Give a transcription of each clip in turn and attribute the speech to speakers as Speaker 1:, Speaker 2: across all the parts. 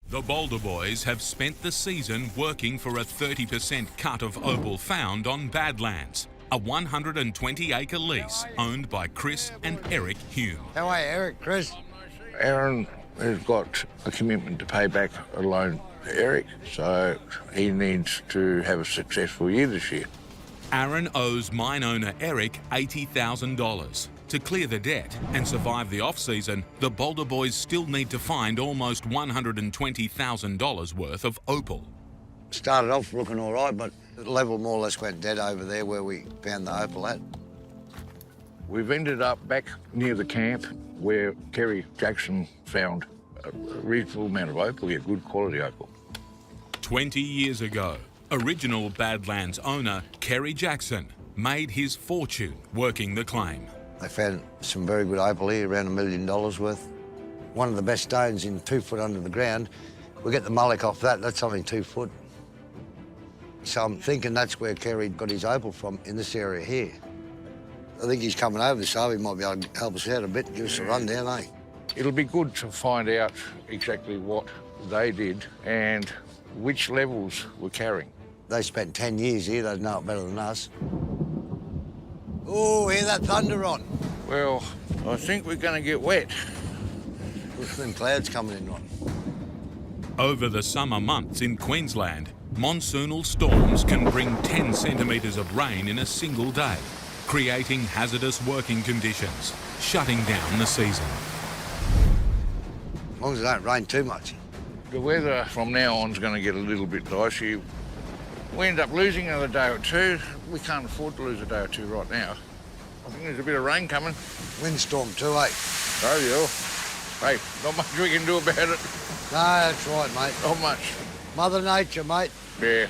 Speaker 1: The Boulder boys have spent the season working for a 30% cut of opal found on Badlands, a 120-acre lease owned by Chris and Eric Hume.
Speaker 2: How are you, Eric, Chris?
Speaker 3: Aaron has got a commitment to pay back a loan to Eric, so he needs to have a successful year this year.
Speaker 1: Aaron owes mine owner Eric $80,000. To clear the debt and survive the off-season, the Boulder boys still need to find almost $120,000 worth of opal.
Speaker 2: Started off looking all right, but the level more or less went dead over there where we found the opal at.
Speaker 3: We've ended up back near the camp where Kerry Jackson found a reasonable amount of opal, yeah, good quality opal.
Speaker 1: 20 years ago, original Badlands owner Kerry Jackson made his fortune working the claim.
Speaker 2: They found some very good opal here, around $1 million worth. One of the best stones in 2 foot under the ground. We get the mullock off that, that's only 2 foot. So I'm thinking that's where Kerry got his opal from, in this area here. I think he's coming over, so he might be able to help us out a bit, give us a rundown, eh?
Speaker 3: It'll be good to find out exactly what they did and which levels we're carrying.
Speaker 2: They spent 10 years here, they'd know it better than us. Oh, hear that thunder on?
Speaker 3: Well, I think we're going to get wet.
Speaker 2: Look at them clouds coming in on.
Speaker 1: Over the summer months in Queensland, monsoonal storms can bring 10 centimetres of rain in a single day, creating hazardous working conditions, shutting down the season.
Speaker 2: As long as it don't rain too much.
Speaker 3: The weather from now on is going to get a little bit dicey. We end up losing another day or two. We can't afford to lose a day or two right now. I think there's a bit of rain coming.
Speaker 2: Windstorm too, eh?
Speaker 3: Oh, yeah. Hey, not much we can do about it.
Speaker 2: No, that's right, mate.
Speaker 3: Not much.
Speaker 2: Mother Nature, mate.
Speaker 3: Yeah.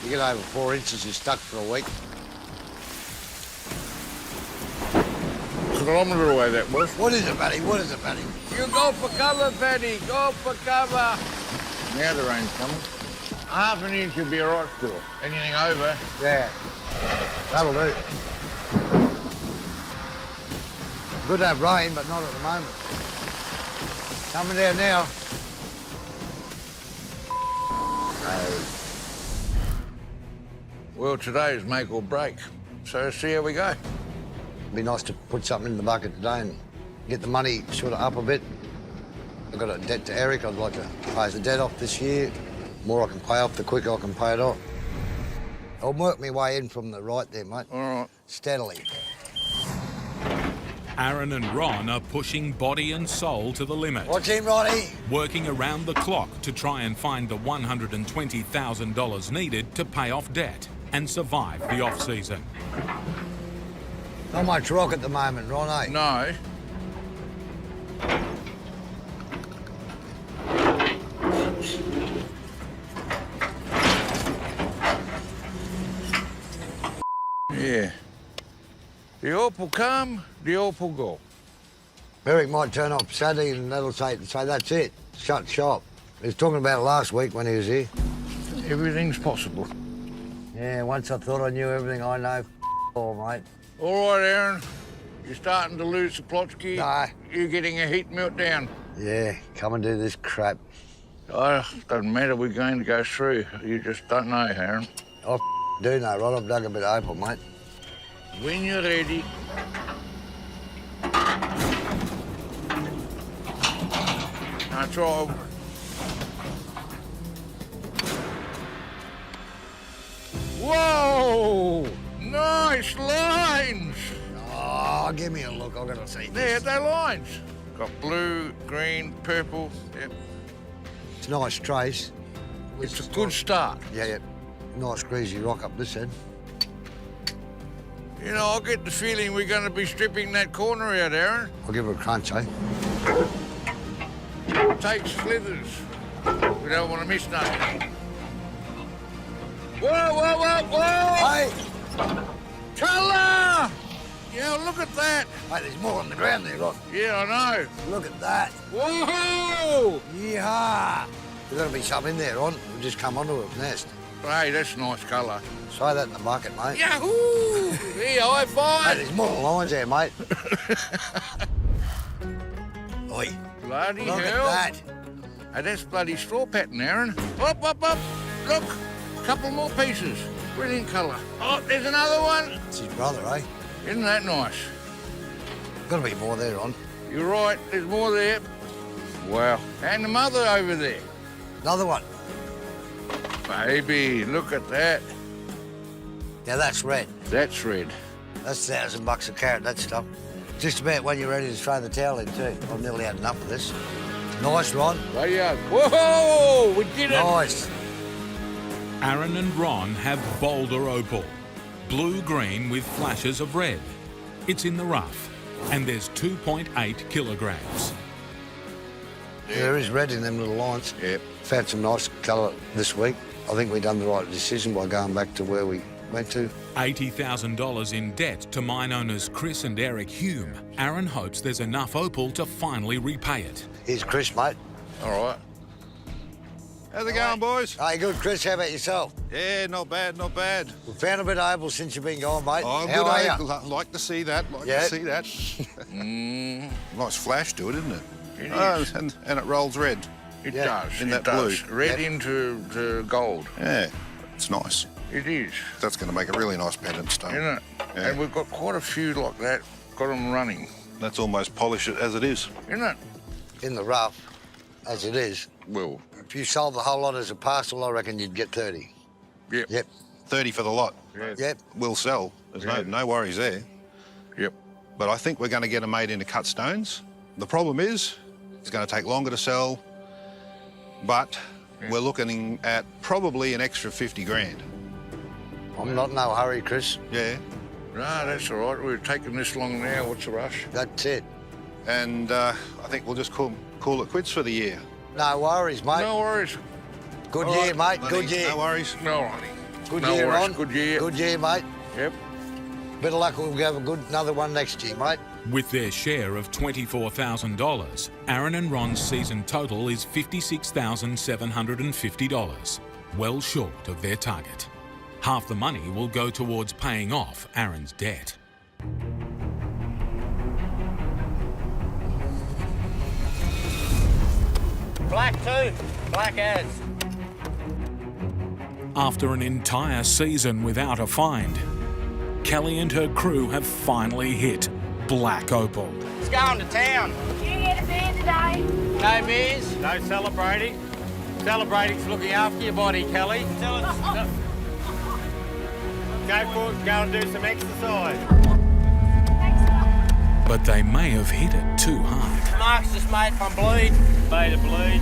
Speaker 2: You get over 4 inches, you're stuck for a week.
Speaker 3: Kilometre away that was.
Speaker 2: What is it, Paddy? What is it, Paddy?
Speaker 3: You go for cover, Paddy. Go for cover. Now the rain's coming. Half an inch will be all right still. Anything over?
Speaker 2: Yeah. That'll do. Good to have rain, but not at the moment. Coming down now.
Speaker 3: Well, today's make or break, so see how we go.
Speaker 2: It'd be nice to put something in the bucket today and get the money sort of up a bit. I've got a debt to Eric. I'd like to pay the debt off this year. The more I can pay off, the quicker I can pay it off. I'll work my way in from the right there, mate.
Speaker 3: All right.
Speaker 2: Steadily.
Speaker 1: Aaron and Ron are pushing body and soul to the limit,
Speaker 2: Watch him, Ronnie.
Speaker 1: working around the clock to try and find the $120,000 needed to pay off debt and survive the off-season.
Speaker 2: Not much rock at the moment, Ron, eh?
Speaker 3: No. Yeah. The opal come, the opal go.
Speaker 2: Eric might turn up Saturday and that'll say that's it. Shut shop. He was talking about it last week when he was here.
Speaker 3: Everything's possible.
Speaker 2: Yeah, once I thought I knew everything I know, all, mate.
Speaker 3: All right, Aaron. You're starting to lose the plotsky.
Speaker 2: No.
Speaker 3: You're getting a heat meltdown.
Speaker 2: Yeah, come and do this crap.
Speaker 3: Oh, doesn't matter, we're going to go through. You just don't know, Aaron.
Speaker 2: I do know, right? I've dug a bit of opal, mate.
Speaker 3: When you're ready. Now try. Whoa! Nice lines!
Speaker 2: Oh, give me a look. I've got to see
Speaker 3: There,
Speaker 2: this.
Speaker 3: they're lines. Got blue, green, purple. Yep.
Speaker 2: It's a nice trace.
Speaker 3: It's a good start.
Speaker 2: Yeah. Nice greasy rock up this end.
Speaker 3: You know, I get the feeling we're going to be stripping that corner out, Aaron.
Speaker 2: I'll give her a crunch, eh?
Speaker 3: Take slithers. We don't want to miss nothing. Whoa, whoa, whoa, whoa!
Speaker 2: Hey!
Speaker 3: Colour! Yeah, look at that.
Speaker 2: Hey, there's more on the ground there, look.
Speaker 3: Yeah, I know.
Speaker 2: Look at that.
Speaker 3: Whoa!
Speaker 2: Yeehaw! There's got to be something in there, on. We'll just come onto it nest.
Speaker 3: Hey, that's nice colour.
Speaker 2: Throw that in the bucket, mate.
Speaker 3: Yahoo! Here, high
Speaker 2: Hey,
Speaker 3: five!
Speaker 2: there's more lines there, mate. Oi.
Speaker 3: Bloody
Speaker 2: Look
Speaker 3: hell.
Speaker 2: at that.
Speaker 3: Hey, that's bloody straw pattern, Aaron. Up, up, up. Look, couple more pieces. Brilliant colour. Oh, there's another one.
Speaker 2: It's his brother, eh?
Speaker 3: Isn't that nice?
Speaker 2: Got to be more there, on.
Speaker 3: You're right, there's more there. Wow. And the mother over there.
Speaker 2: Another one.
Speaker 3: Baby, look at that.
Speaker 2: Now that's red.
Speaker 3: That's red.
Speaker 2: That's $1,000 a carat, that stuff. Just about when you're ready to throw the towel in too. I've nearly had enough of this. Nice, Ron.
Speaker 3: Radio. Whoa, we did it.
Speaker 2: Nice.
Speaker 1: Aaron and Ron have Boulder Opal, blue-green with flashes of red. It's in the rough, and there's 2.8 kilograms.
Speaker 2: There is red in them little lines.
Speaker 3: Yep.
Speaker 2: Found some nice colour this week. I think we done the right decision by going back to where we went to.
Speaker 1: $80,000 in debt to mine owners Chris and Eric Hume. Aaron hopes there's enough opal to finally repay it.
Speaker 2: Here's Chris, mate.
Speaker 3: All right.
Speaker 4: How's it going, boys?
Speaker 2: Hey, good, Chris. How about yourself?
Speaker 4: Yeah, not bad, not bad.
Speaker 2: We found a bit of opal since you've been gone, mate.
Speaker 4: Oh,
Speaker 2: How are you?
Speaker 4: Like to see that,
Speaker 2: Yeah.
Speaker 4: to see that. Nice flash to it, isn't it?
Speaker 3: It
Speaker 4: Oh,
Speaker 3: is.
Speaker 4: and it rolls red.
Speaker 3: It
Speaker 2: Yeah.
Speaker 3: does.
Speaker 4: In
Speaker 3: it
Speaker 4: that
Speaker 3: does.
Speaker 4: blue.
Speaker 3: Red
Speaker 2: Yep.
Speaker 3: into gold.
Speaker 4: Yeah, it's nice.
Speaker 3: It is,
Speaker 4: That's going to make a really nice pendant stone.
Speaker 3: isn't it?
Speaker 4: Yeah.
Speaker 3: And we've got quite a few like that. Got them running,
Speaker 4: That's almost polished as it is.
Speaker 3: isn't it?
Speaker 2: In the rough, as it is.
Speaker 3: Well,
Speaker 2: If you sold the whole lot as a parcel, I reckon you'd get 30.
Speaker 3: yep.
Speaker 2: Yep,
Speaker 4: 30 for the lot.
Speaker 2: yep.
Speaker 4: Will sell. There's no worries there.
Speaker 3: Yep.
Speaker 4: But I think we're going to get them made into cut stones. The problem is, it's going to take longer to sell, but we're looking at probably an extra 50 grand.
Speaker 2: I'm not in no hurry, Chris.
Speaker 4: Yeah.
Speaker 3: No, that's all right. We've taken this long now. What's the rush?
Speaker 2: That's it.
Speaker 4: And I think we'll just call it quits for the year.
Speaker 2: No worries, mate.
Speaker 3: No worries.
Speaker 2: Good
Speaker 4: All
Speaker 2: year,
Speaker 4: right,
Speaker 2: mate.
Speaker 4: buddy,
Speaker 2: Good year.
Speaker 4: No worries.
Speaker 3: No worries.
Speaker 2: Good
Speaker 3: No
Speaker 2: year,
Speaker 3: worries.
Speaker 2: Ron.
Speaker 3: Good year.
Speaker 2: Good year, mate.
Speaker 3: Yep.
Speaker 2: Bit of luck, we'll have another one next year, mate.
Speaker 1: With their share of $24,000, Aaron and Ron's season total is $56,750, well short of their target. Half the money will go towards paying off Aaron's debt.
Speaker 5: Black too. Black as.
Speaker 1: After an entire season without a find, Kelly and her crew have finally hit Black Opal.
Speaker 5: It's going to town.
Speaker 6: Did you get a beer today?
Speaker 5: No beers. No celebrating. Celebrating's looking after your body, Kelly. Tell us. Go for it. Go and do some exercise.
Speaker 1: But they may have hit it too hard.
Speaker 5: Mark's just made from bleed. Made a bleed.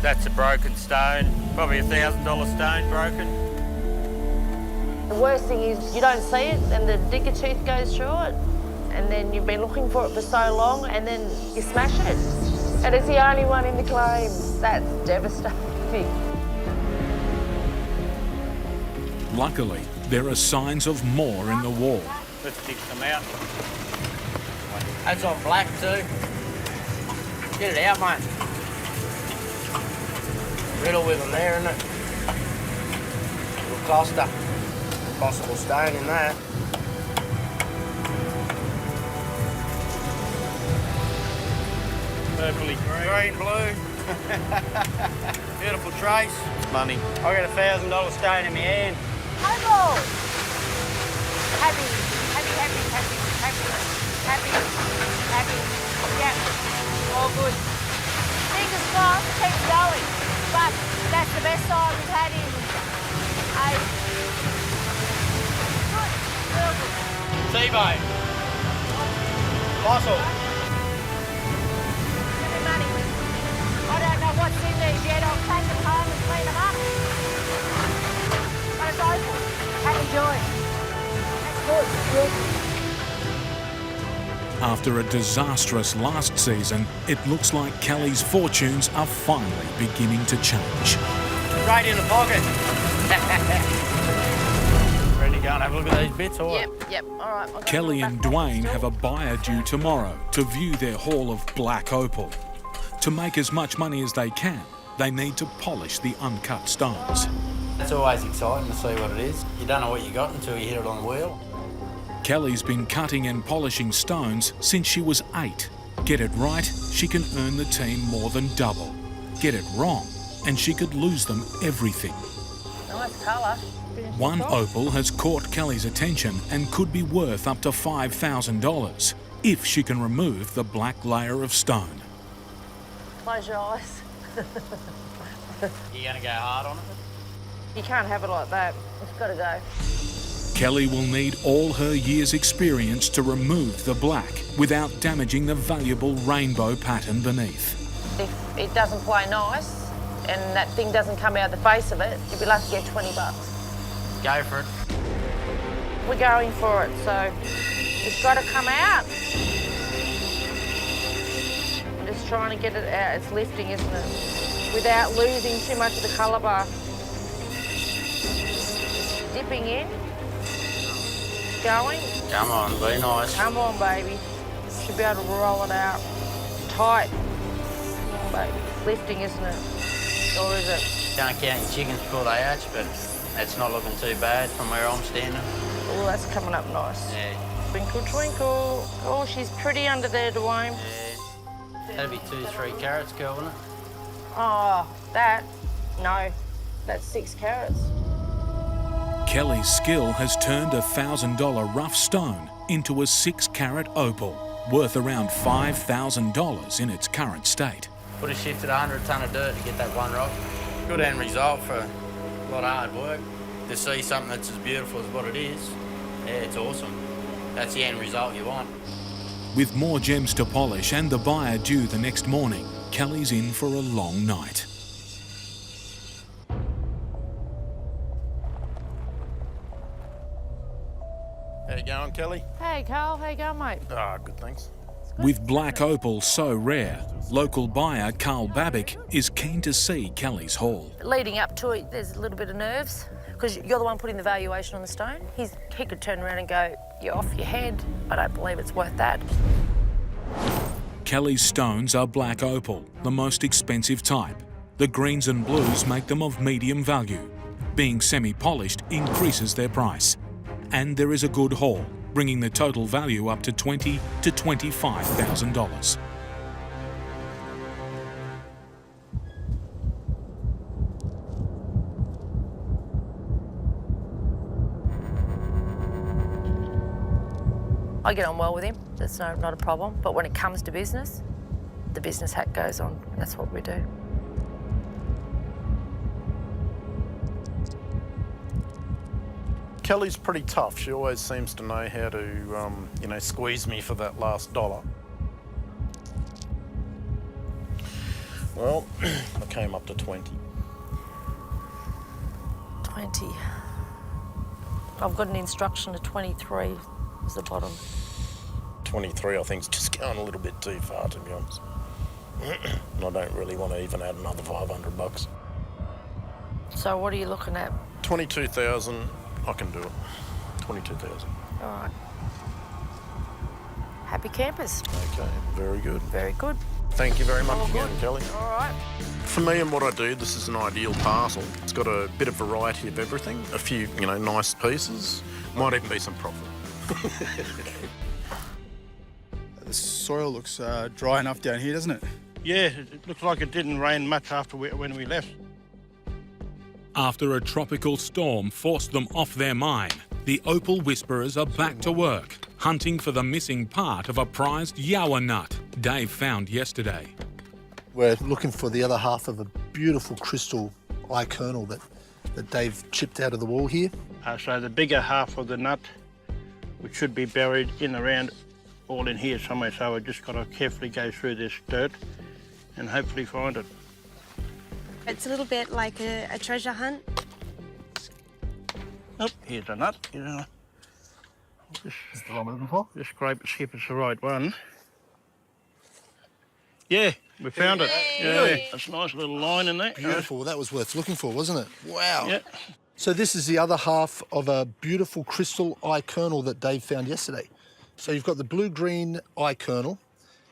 Speaker 5: That's a broken stone. Probably $1,000 stone broken.
Speaker 7: The worst thing is you don't see it and the digger tooth goes through it and then you've been looking for it for so long and then you smash it. And it's the only one in the claim. That's devastating.
Speaker 1: Luckily, there are signs of more in the wall.
Speaker 5: Let's dig some out. That's on black too. Get it out, mate. Riddle with them there, isn't it? Little cluster. Possible stone in that. Purpley green, blue. Beautiful trace. Money. I got $1,000 stone in my hand.
Speaker 6: Opal! Happy, happy, happy, happy, happy, happy, happy. Yeah, all good. Fingers crossed, it keeps going. But that's the best side we've had in ages. Good, real good.
Speaker 5: T-bone. Fossil.
Speaker 6: Give me money. I don't know what's in these yet. I'll take them home and clean them up. But it's open. Happy joy. That's good, real good.
Speaker 1: After a disastrous last season, it looks like Kelly's fortunes are finally beginning to change.
Speaker 5: Right in the pocket. Ready to go and have a look at these bits, or what?
Speaker 7: Yep, all right. I'll go
Speaker 1: Kelly
Speaker 7: back
Speaker 1: and
Speaker 7: up.
Speaker 1: Dwayne have a buyer due tomorrow to view their haul of Black Opal. To make as much money as they can, they need to polish the uncut stones.
Speaker 8: It's always exciting to see what it is. You don't know what you got until you hit it on the wheel.
Speaker 1: Kelly's been cutting and polishing stones since she was 8. Get it right, she can earn the team more than double. Get it wrong, and she could lose them everything.
Speaker 7: Nice colour.
Speaker 1: One opal has caught Kelly's attention and could be worth up to $5,000 if she can remove the black layer of stone.
Speaker 7: Close your eyes.
Speaker 5: You gonna go hard on it?
Speaker 7: You can't have it like that. It's got to go.
Speaker 1: Kelly will need all her year's experience to remove the black without damaging the valuable rainbow pattern beneath.
Speaker 7: If it doesn't play nice and that thing doesn't come out the face of it, you'd be lucky to get 20 bucks.
Speaker 5: Go for it.
Speaker 7: We're going for it, so it's got to come out. I'm just trying to get it out. It's lifting, isn't it? Without losing too much of the colour bar. Dipping in. Going.
Speaker 5: Come on, be nice.
Speaker 7: Come on, baby. Should be able to roll it out. Tight. Come on, baby. Lifting, isn't it? Or is it?
Speaker 5: Can't count your chickens before they hatch, but it's not looking too bad from where I'm standing.
Speaker 7: Oh, that's coming up nice.
Speaker 5: Yeah.
Speaker 7: Twinkle, twinkle. Oh, she's pretty under there, Dwayne.
Speaker 5: Yeah. That'd be 2-3 carats, girl, wouldn't it?
Speaker 7: Oh, that? No. That's 6 carats.
Speaker 1: Kelly's skill has turned a $1,000 rough stone into a 6-carat opal, worth around $5,000 in its current state.
Speaker 5: Would have shifted 100 tonne of dirt to get that one rock. Good end result for a lot of hard work. To see something that's as beautiful as what it is, yeah, it's awesome. That's the end result you want.
Speaker 1: With more gems to polish and the buyer due the next morning, Kelly's in for a long night.
Speaker 9: How you going, Kelly?
Speaker 7: Hey, Carl. How you going, mate?
Speaker 9: Ah, good, thanks.
Speaker 1: With black opal so rare, local buyer Carl Babick is keen to see Kelly's haul.
Speaker 7: Leading up to it, there's a little bit of nerves because you're the one putting the valuation on the stone. He could turn around and go, "You're off your head. I don't believe it's worth that."
Speaker 1: Kelly's stones are black opal, the most expensive type. The greens and blues make them of medium value. Being semi-polished increases their price. And there is a good haul, bringing the total value up to $20,000 to $25,000.
Speaker 7: I get on well with him. That's not a problem. But when it comes to business, the business hat goes on. That's what we do.
Speaker 9: Kelly's pretty tough. She always seems to know how to, squeeze me for that last dollar. Well, I came up to 20.
Speaker 7: 20. I've got an instruction to 23 is the bottom.
Speaker 9: 23, I think, is just going a little bit too far, to be honest. And I don't really want to even add another $500.
Speaker 7: So what are you looking at?
Speaker 9: 22,000. I can do it. 22,000.
Speaker 7: All right. Happy campers.
Speaker 9: Okay, very good.
Speaker 7: Very good.
Speaker 9: Thank you very much
Speaker 7: All
Speaker 9: again,
Speaker 7: good.
Speaker 9: Kelly.
Speaker 7: All right.
Speaker 9: For me and what I do, this is an ideal parcel. It's got a bit of variety of everything, a few, nice pieces. Might even be some profit.
Speaker 10: The soil looks dry enough down here, doesn't it?
Speaker 11: Yeah, it looks like it didn't rain much after when we left.
Speaker 1: After a tropical storm forced them off their mine, the opal whisperers are back to work, hunting for the missing part of a prized yawa nut Dave found yesterday.
Speaker 12: We're looking for the other half of a beautiful crystal eye kernel that Dave chipped out of the wall here.
Speaker 11: So the bigger half of the nut, which should be buried in around all in here somewhere, so we've just got to carefully go through this dirt and hopefully find it.
Speaker 13: It's a little bit like a treasure hunt.
Speaker 11: Oh, here's a nut.
Speaker 12: Is the one we're looking for?
Speaker 11: Just scrape it, see if it's the right one. Yeah, we found it. Yeah, that's a nice little line in there.
Speaker 12: Beautiful. That was worth looking for, wasn't it? Wow.
Speaker 11: Yeah.
Speaker 12: So this is the other half of a beautiful crystal eye kernel that Dave found yesterday. So you've got the blue-green eye kernel,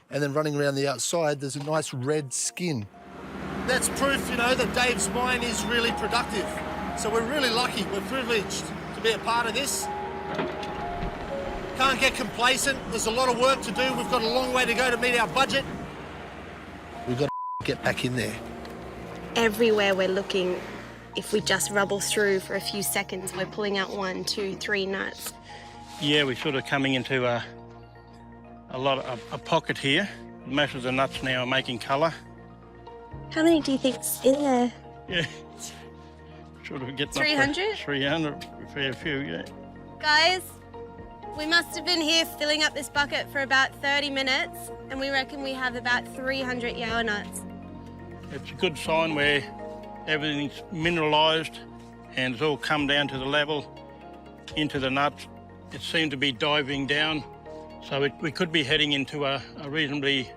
Speaker 12: and then running around the outside, there's a nice red skin. That's proof, that Dave's mine is really productive. So we're really lucky, we're privileged to be a part of this. Can't get complacent. There's a lot of work to do. We've got a long way to go to meet our budget. We've got to get back in there.
Speaker 13: Everywhere we're looking, if we just rubble through for a few seconds, we're pulling out 1, 2, 3 nuts.
Speaker 11: Yeah, we're sort of coming into a pocket here. Most of the nuts now are making colour.
Speaker 13: How many do you think's in there?
Speaker 11: Yeah, sort of getting
Speaker 13: 300?
Speaker 11: 300, a fair few, yeah.
Speaker 13: Guys, we must have been here filling up this bucket for about 30 minutes, and we reckon we have about 300 Yower nuts.
Speaker 11: It's a good sign where everything's mineralised and it's all come down to the level into the nuts. It seemed to be diving down, so we could be heading into a reasonably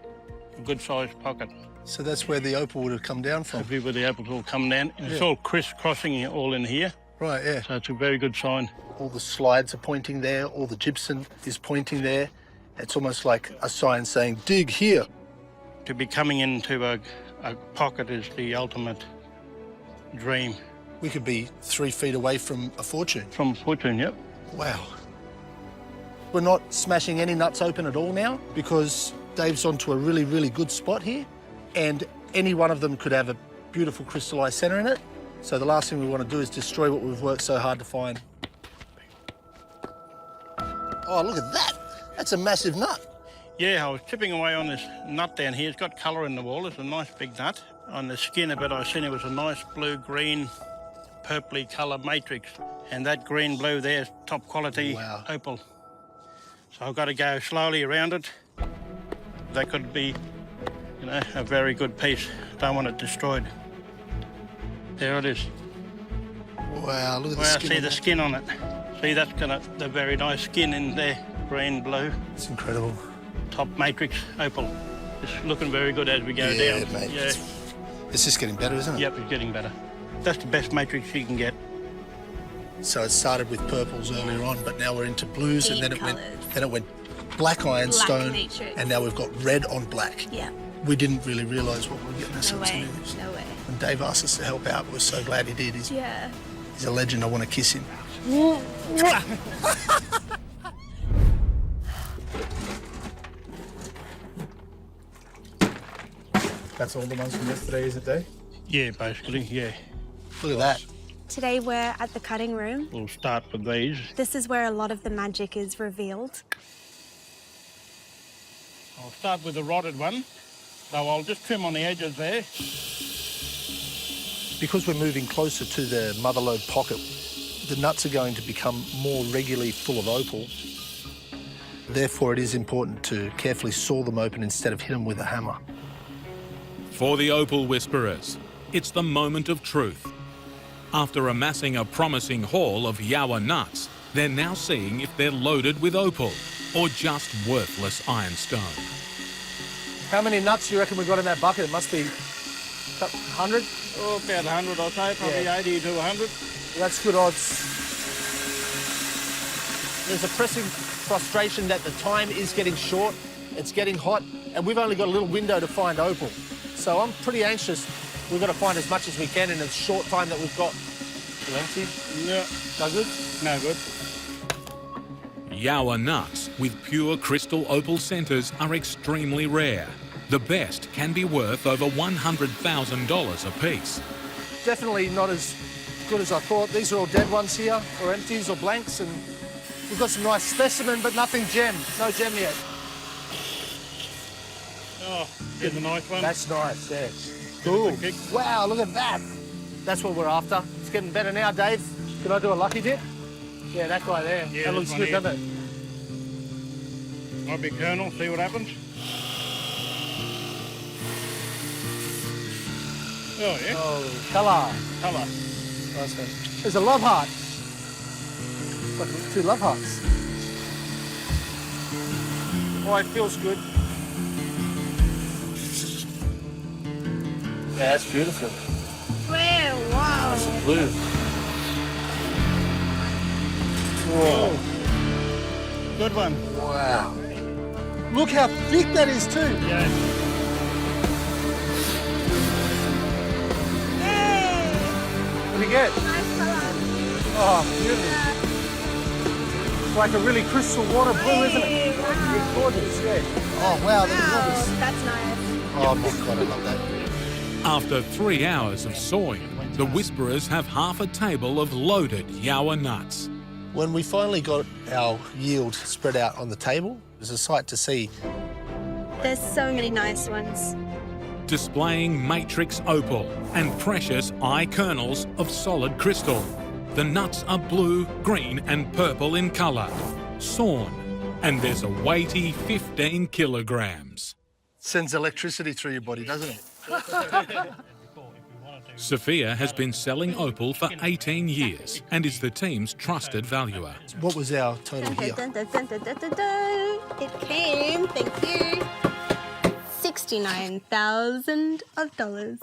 Speaker 11: good-sized pocket.
Speaker 12: So that's where the opal would have come down from?
Speaker 11: That'd be where the opals all come down. And it's all crisscrossing all in here.
Speaker 12: Right, yeah.
Speaker 11: So it's a very good sign.
Speaker 12: All the slides are pointing there, all the gypsum is pointing there. It's almost like a sign saying, dig here.
Speaker 11: To be coming into a pocket is the ultimate dream.
Speaker 12: We could be 3 feet away from a fortune.
Speaker 11: From a fortune, yep.
Speaker 12: Wow. We're not smashing any nuts open at all now because Dave's onto a really, really good spot here, and any one of them could have a beautiful crystallised centre in it. So the last thing we want to do is destroy what we've worked so hard to find. Oh, look at that. That's a massive nut.
Speaker 11: Yeah, I was chipping away on this nut down here. It's got colour in the wall. It's a nice big nut. On the skin of it, I seen it was a nice blue-green, purpley colour matrix. And that green-blue there is top quality opal. So I've got to go slowly around it. That could be, you know, a very good piece. Don't want it destroyed. There it is.
Speaker 12: Wow, look at the skin.
Speaker 11: See the skin on it. See, that's got the very nice skin in there, green, blue.
Speaker 12: It's incredible.
Speaker 11: Top matrix opal. It's looking very good as we go down.
Speaker 12: Mate.
Speaker 11: Yeah,
Speaker 12: it's just getting better, isn't it?
Speaker 11: Yep, it's getting better. That's the best matrix you can get.
Speaker 12: So it started with purples earlier on, but now we're into blues, and then it went black ironstone, and now we've got red on black.
Speaker 13: Yeah.
Speaker 12: We didn't really realise what we were getting ourselves into.
Speaker 13: No way.
Speaker 12: When Dave asked us to help out, we're so glad he did. He's a legend. I want to kiss him.
Speaker 10: That's all the ones from yesterday, is it, Dave?
Speaker 11: Yeah, basically, yeah.
Speaker 12: Look at that.
Speaker 13: Today we're at the cutting room.
Speaker 11: We'll start with these.
Speaker 13: This is where a lot of the magic is revealed.
Speaker 11: I'll start with the rotted one. So I'll just trim on the edges there.
Speaker 12: Because we're moving closer to the motherload pocket, the nuts are going to become more regularly full of opal. Therefore, it is important to carefully saw them open instead of hit them with a hammer.
Speaker 1: For the opal whisperers, it's the moment of truth. After amassing a promising haul of Yower nuts, they're now seeing if they're loaded with opal or just worthless ironstone.
Speaker 12: How many nuts do you reckon we got in that bucket? It must be 100?
Speaker 11: Oh, about 100, I'd say, probably 80 to 100.
Speaker 12: That's good odds. There's a pressing frustration that the time is getting short, it's getting hot, and we've only got a little window to find opal. So I'm pretty anxious. We've got to find as much as we can in a short time that we've got. You empty?
Speaker 11: Yeah.
Speaker 12: No good?
Speaker 11: No good.
Speaker 1: Yower nuts with pure crystal opal centres are extremely rare. The best can be worth over $100,000 a piece.
Speaker 12: Definitely not as good as I thought. These are all dead ones here, or empties or blanks, and we've got some nice specimen, but nothing gem. No gem yet.
Speaker 11: Oh, here's a nice one.
Speaker 12: That's nice, yeah. Cool. Wow, look at that. That's what we're after. It's getting better now, Dave. Can I do a lucky dip? Yeah, that guy there.
Speaker 11: Yeah,
Speaker 12: that looks good, doesn't it?
Speaker 11: Might be Colonel, see what happens. Oh, yeah.
Speaker 12: Oh, colour.
Speaker 11: Colour.
Speaker 12: Nice one. There's a love heart. Like 2 love hearts. Oh, it feels good. Yeah, that's beautiful.
Speaker 13: Wow, wow.
Speaker 12: That's blue. Whoa.
Speaker 11: Good one.
Speaker 12: Wow. Look how thick that is too.
Speaker 11: Yeah.
Speaker 13: Yay!
Speaker 12: What do you get?
Speaker 13: Nice colour.
Speaker 12: Oh, beautiful.
Speaker 10: It's like a really crystal water blue, isn't it? It's gorgeous, yeah.
Speaker 12: Oh, wow, that's gorgeous.
Speaker 13: That's nice.
Speaker 12: Oh, my God, I love that.
Speaker 1: After 3 hours of sawing, the Whisperers have half a table of loaded Yawa nuts.
Speaker 12: When we finally got our yield spread out on the table, it was a sight to see.
Speaker 13: There's so many nice ones.
Speaker 1: Displaying matrix opal and precious eye kernels of solid crystal. The nuts are blue, green and purple in colour, sawn, and there's a weighty 15 kilograms.
Speaker 12: Sends electricity through your body, doesn't it?
Speaker 1: Sophia has been selling opal for 18 years and is the team's trusted valuer.
Speaker 12: What was our total here?
Speaker 13: It came, thank you, $69,000.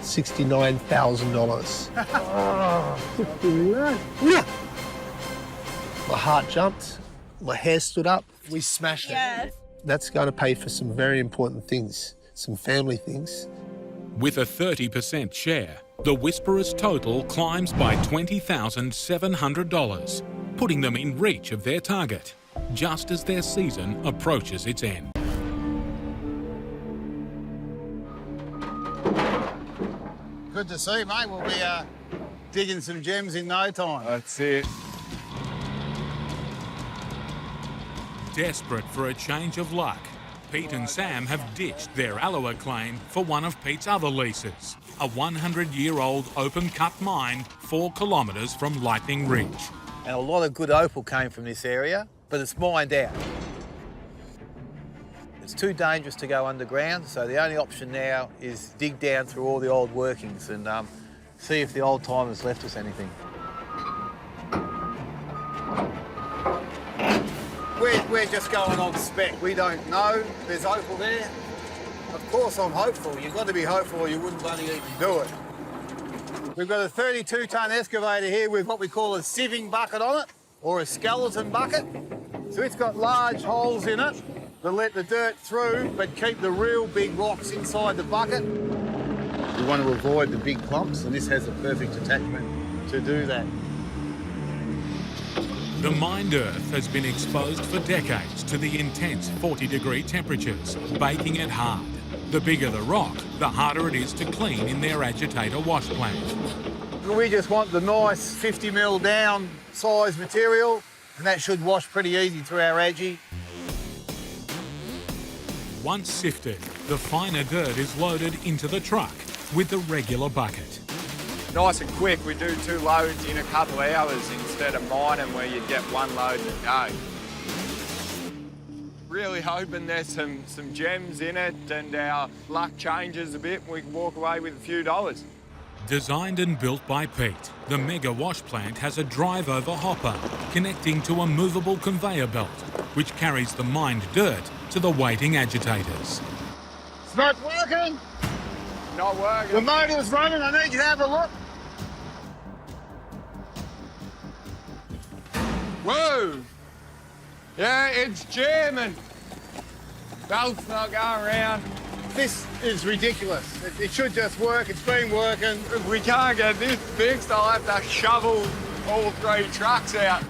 Speaker 12: $69,000. My heart jumped, my hair stood up. We smashed it.
Speaker 13: Yes.
Speaker 12: That's going to pay for some very important things, some family things.
Speaker 1: With a 30% share, the Whisperers' total climbs by $20,700, putting them in reach of their target, just as their season approaches its end.
Speaker 14: Good to see, mate. We'll be digging some gems in no time.
Speaker 15: That's it.
Speaker 1: Desperate for a change of luck, Pete and Sam have ditched their Alloa claim for one of Pete's other leases, a 100-year-old open-cut mine 4 kilometres from Lightning Ridge.
Speaker 14: And a lot of good opal came from this area, but it's mined out. It's too dangerous to go underground, so the only option now is dig down through all the old workings and see if the old timers left us anything. We're just going on spec. We don't know. There's opal there. Of course I'm hopeful. You've got to be hopeful or you wouldn't bloody even do it. We've got a 32-tonne excavator here with what we call a sieving bucket on it, or a skeleton bucket. So it's got large holes in it that let the dirt through but keep the real big rocks inside the bucket. We want to avoid the big clumps, and this has a perfect attachment to do that.
Speaker 1: The mined earth has been exposed for decades to the intense 40-degree temperatures, baking it hard. The bigger the rock, the harder it is to clean in their agitator wash plant.
Speaker 14: We just want the nice 50mm down size material, and that should wash pretty easy through our agi.
Speaker 1: Once sifted, the finer dirt is loaded into the truck with the regular bucket.
Speaker 15: Nice and quick, we do 2 loads in a couple of hours instead of mining where you'd get 1 load and go. Really hoping there's some gems in it and our luck changes a bit and we can walk away with a few dollars.
Speaker 1: Designed and built by Pete, the mega wash plant has a drive-over hopper connecting to a movable conveyor belt, which carries the mined dirt to the waiting agitators.
Speaker 14: It's not working.
Speaker 15: Not working.
Speaker 14: The motor's running. I need you to have a look.
Speaker 15: Whoa! Yeah, it's jamming. Belt's not going around.
Speaker 14: This is ridiculous. It should just work. It's been working.
Speaker 15: If we can't get this fixed, I'll have to shovel all 3 trucks out.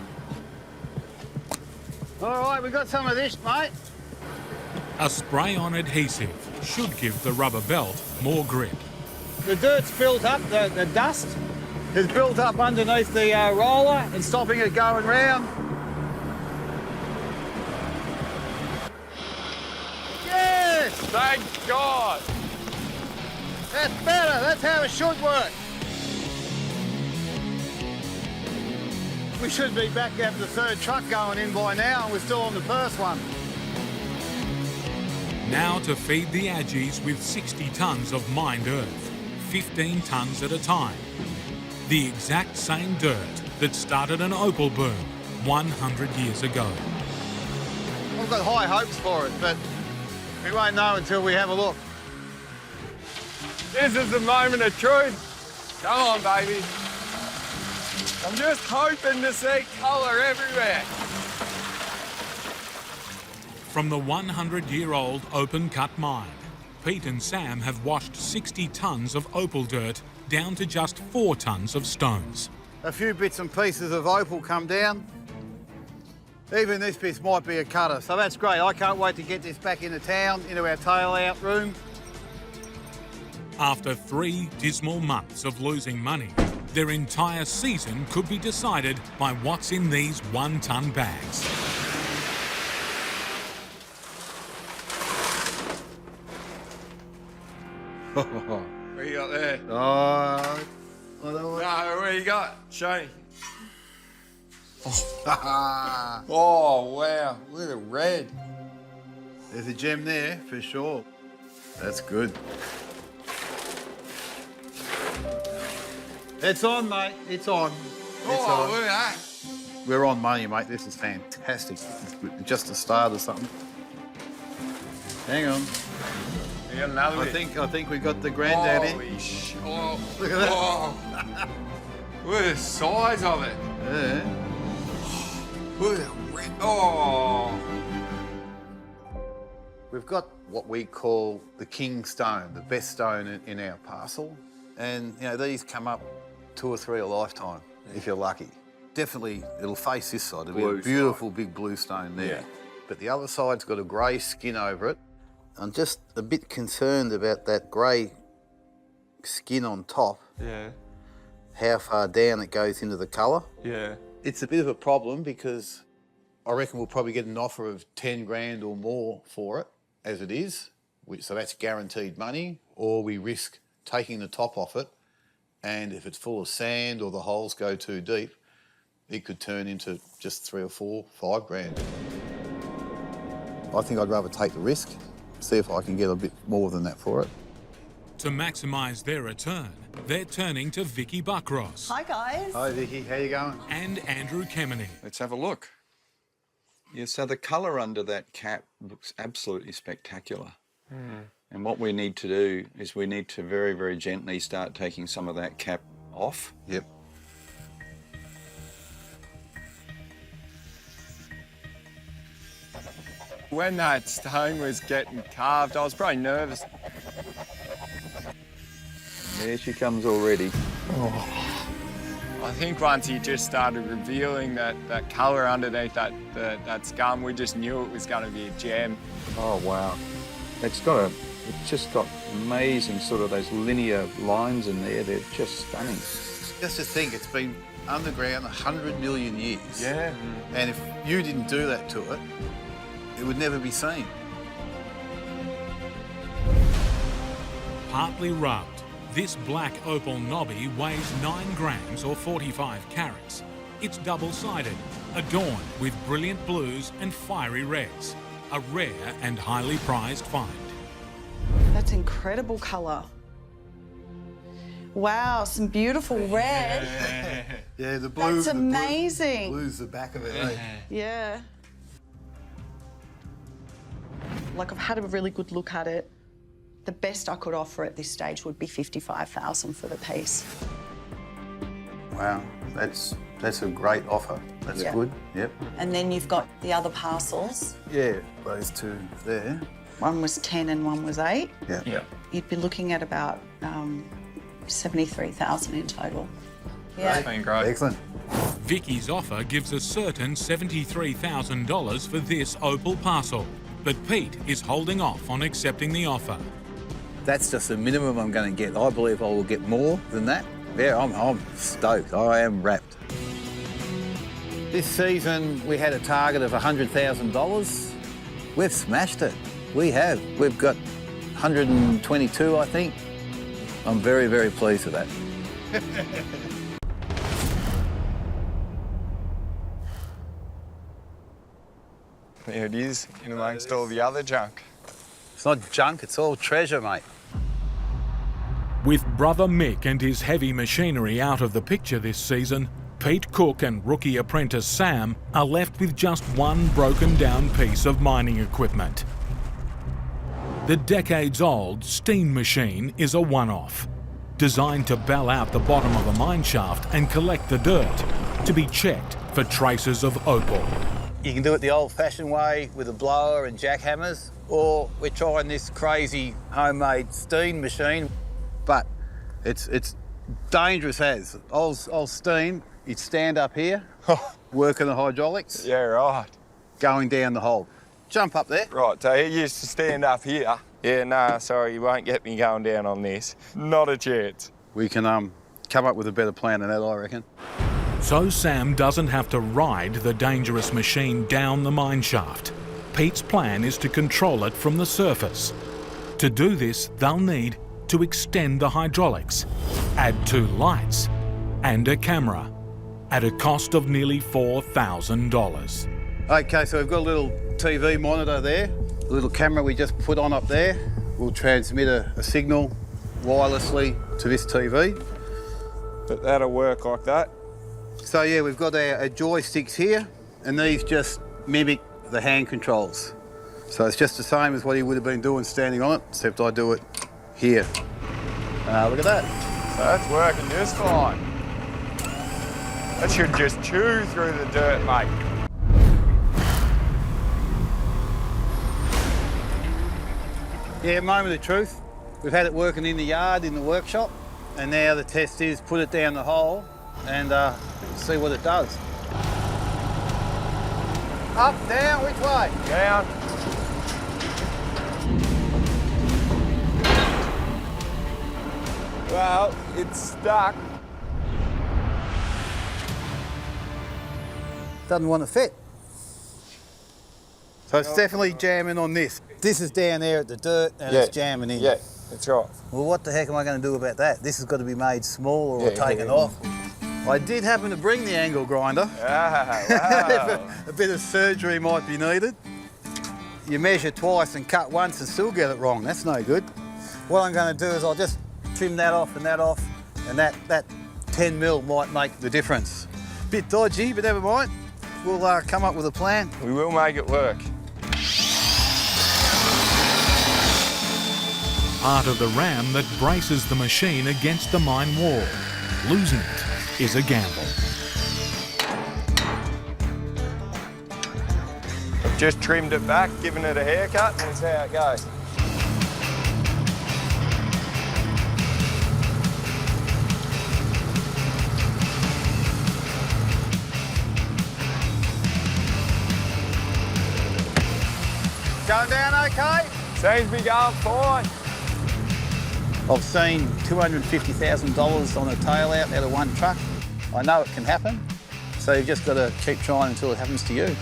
Speaker 14: All right, we've got some of this, mate.
Speaker 1: A spray-on adhesive should give the rubber belt more grip.
Speaker 14: The dirt's built up, the dust is built up underneath the roller and stopping it going round. Yes!
Speaker 15: Thank God!
Speaker 14: That's better. That's how it should work. We should be back having the 3rd truck going in by now, and we're still on the first one.
Speaker 1: Now to feed the Aggies with 60 tonnes of mined earth, 15 tonnes at a time. The exact same dirt that started an opal boom 100 years ago.
Speaker 14: I've got high hopes for it, but we won't know until we have a look.
Speaker 15: This is the moment of truth. Come on, baby. I'm just hoping to see colour everywhere.
Speaker 1: From the 100-year-old open-cut mine, Pete and Sam have washed 60 tonnes of opal dirt down to just 4 tonnes of stones.
Speaker 14: A few bits and pieces of opal come down. Even this piece might be a cutter, so that's great. I can't wait to get this back into town, into our tail-out room.
Speaker 1: After 3 dismal months of losing money, their entire season could be decided by what's in these 1-ton bags.
Speaker 15: What you got there?
Speaker 14: Oh, I don't know.
Speaker 15: No, what you got? Show me. Oh, wow. Look at the red.
Speaker 14: There's a gem there, for sure. That's good. It's on, mate. It's on.
Speaker 15: Oh, look at that.
Speaker 14: We're on money, mate. This is fantastic. This is just a start or something. Hang on.
Speaker 15: You got another
Speaker 14: I think we got the granddaddy.
Speaker 15: Holy sh... Oh,
Speaker 14: Look at that.
Speaker 15: Oh. Look at the size of it.
Speaker 14: Yeah.
Speaker 15: Look at the red. Oh.
Speaker 14: We've got what we call the king stone, the best stone in our parcel. And, you know, these come up 2 or 3 a lifetime, if you're lucky. Definitely, it'll face this side. It'll be a beautiful big blue stone there. Yeah. But the other side's got a grey skin over it. I'm just a bit concerned about that grey skin on top.
Speaker 15: Yeah.
Speaker 14: How far down it goes into the colour.
Speaker 15: Yeah.
Speaker 14: It's a bit of a problem because I reckon we'll probably get an offer of 10 grand or more for it, as it is. So that's guaranteed money, or we risk taking the top off it, and if it's full of sand or the holes go too deep, it could turn into just 3 or 4, 5 grand. I think I'd rather take the risk, see if I can get a bit more than that for it.
Speaker 1: To maximise their return, they're turning to Vicky Buckross.
Speaker 16: Hi, guys.
Speaker 14: Hi, Vicky. How you going?
Speaker 1: And Andrew Kemeny.
Speaker 17: Let's have a look. Yeah, so the colour under that cap looks absolutely spectacular. And what we need to do is we need to very, very gently start taking some of that cap off.
Speaker 14: Yep.
Speaker 15: When that stone was getting carved, I was probably nervous.
Speaker 17: There she comes already.
Speaker 15: Oh. I think once he just started revealing that colour underneath that scum, we just knew it was going to be a gem.
Speaker 17: Oh, wow. It's just got amazing sort of those linear lines in there. They're just stunning.
Speaker 14: Just to think, it's been underground 100 million years.
Speaker 15: Yeah.
Speaker 14: And if you didn't do that to it, it would never be seen.
Speaker 1: Partly rubbed, this black opal knobby weighs 9 grams or 45 carats. It's double-sided, adorned with brilliant blues and fiery reds. A rare and highly prized find.
Speaker 16: That's incredible colour. Wow, some beautiful red.
Speaker 14: Yeah, the blue.
Speaker 16: That's amazing.
Speaker 14: Blue's the back of it, eh?
Speaker 16: Yeah. Like, I've had a really good look at it. The best I could offer at this stage would be $55,000 for the piece.
Speaker 14: Wow, that's a great offer. That's good. Yep.
Speaker 16: And then you've got the other parcels.
Speaker 14: Yeah, those two there.
Speaker 16: One was 10 and one was 8.
Speaker 14: Yeah.
Speaker 15: Yeah.
Speaker 16: You'd be looking at about 73,000 in total. Yeah.
Speaker 15: That's been great.
Speaker 14: Excellent.
Speaker 1: Vicky's offer gives a certain $73,000 for this opal parcel, but Pete is holding off on accepting the offer.
Speaker 14: That's just the minimum I'm going to get. I believe I will get more than that. Yeah, I'm stoked. I am wrapped. This season, we had a target of $100,000. We've smashed it. We have. We've got 122, I think. I'm very, very pleased with that.
Speaker 15: There it is, in amongst all the other junk.
Speaker 14: It's not junk, it's all treasure, mate.
Speaker 1: With brother Mick and his heavy machinery out of the picture this season, Pete Cook and rookie apprentice Sam are left with just one broken down piece of mining equipment. The decades-old steam machine is a one-off, designed to bell out the bottom of a mine shaft and collect the dirt, to be checked for traces of opal.
Speaker 14: You can do it the old-fashioned way with a blower and jackhammers, or we're trying this crazy homemade steam machine. But it's dangerous as. Old steam, you'd stand up here, working the hydraulics.
Speaker 15: Yeah, right.
Speaker 14: going down the hole. Jump up there.
Speaker 15: Right, so he used to stand up here. Yeah, nah, sorry, you won't get me going down on this. Not a chance.
Speaker 14: We can come up with a better plan than that, I reckon.
Speaker 1: So Sam doesn't have to ride the dangerous machine down the mine shaft. Pete's plan is to control it from the surface. To do this, they'll need to extend the hydraulics, add 2 lights and a camera at a cost of nearly $4,000.
Speaker 14: Okay, so we've got a little TV monitor there, a little camera we just put on up there. We'll transmit a signal wirelessly to this TV.
Speaker 15: But that'll work like that.
Speaker 14: So yeah, we've got our joysticks here, and these just mimic the hand controls. So it's just the same as what he would have been doing standing on it, except I do it here. Look at that.
Speaker 15: So that's working just fine. That should just chew through the dirt, mate.
Speaker 14: Yeah, moment of truth. We've had it working in the yard, in the workshop, and now the test is put it down the hole and see what it does. Up, down, which way?
Speaker 15: Down. Well, it's stuck.
Speaker 14: Doesn't want to fit. So it's definitely jamming on this. This is down there at the dirt and it's jamming in.
Speaker 15: Yeah, that's right.
Speaker 14: Well, what the heck am I going to do about that? This has got to be made smaller or taken off. I did happen to bring the angle grinder.
Speaker 15: Ah, wow.
Speaker 14: A bit of surgery might be needed. You measure twice and cut once and still get it wrong. That's no good. What I'm going to do is I'll just trim that off, and that 10 mil might make the difference. Bit dodgy, but never mind. We'll come up with a plan.
Speaker 15: We will make it work.
Speaker 1: Part of the ram that braces the machine against the mine wall. Losing it is a gamble.
Speaker 15: I've just trimmed it back, given it a haircut, and that's how it goes.
Speaker 14: Going down okay?
Speaker 15: Seems to be going fine.
Speaker 14: I've seen $250,000 on a tail out of one truck. I know it can happen, so you've just got to keep trying until it happens to you.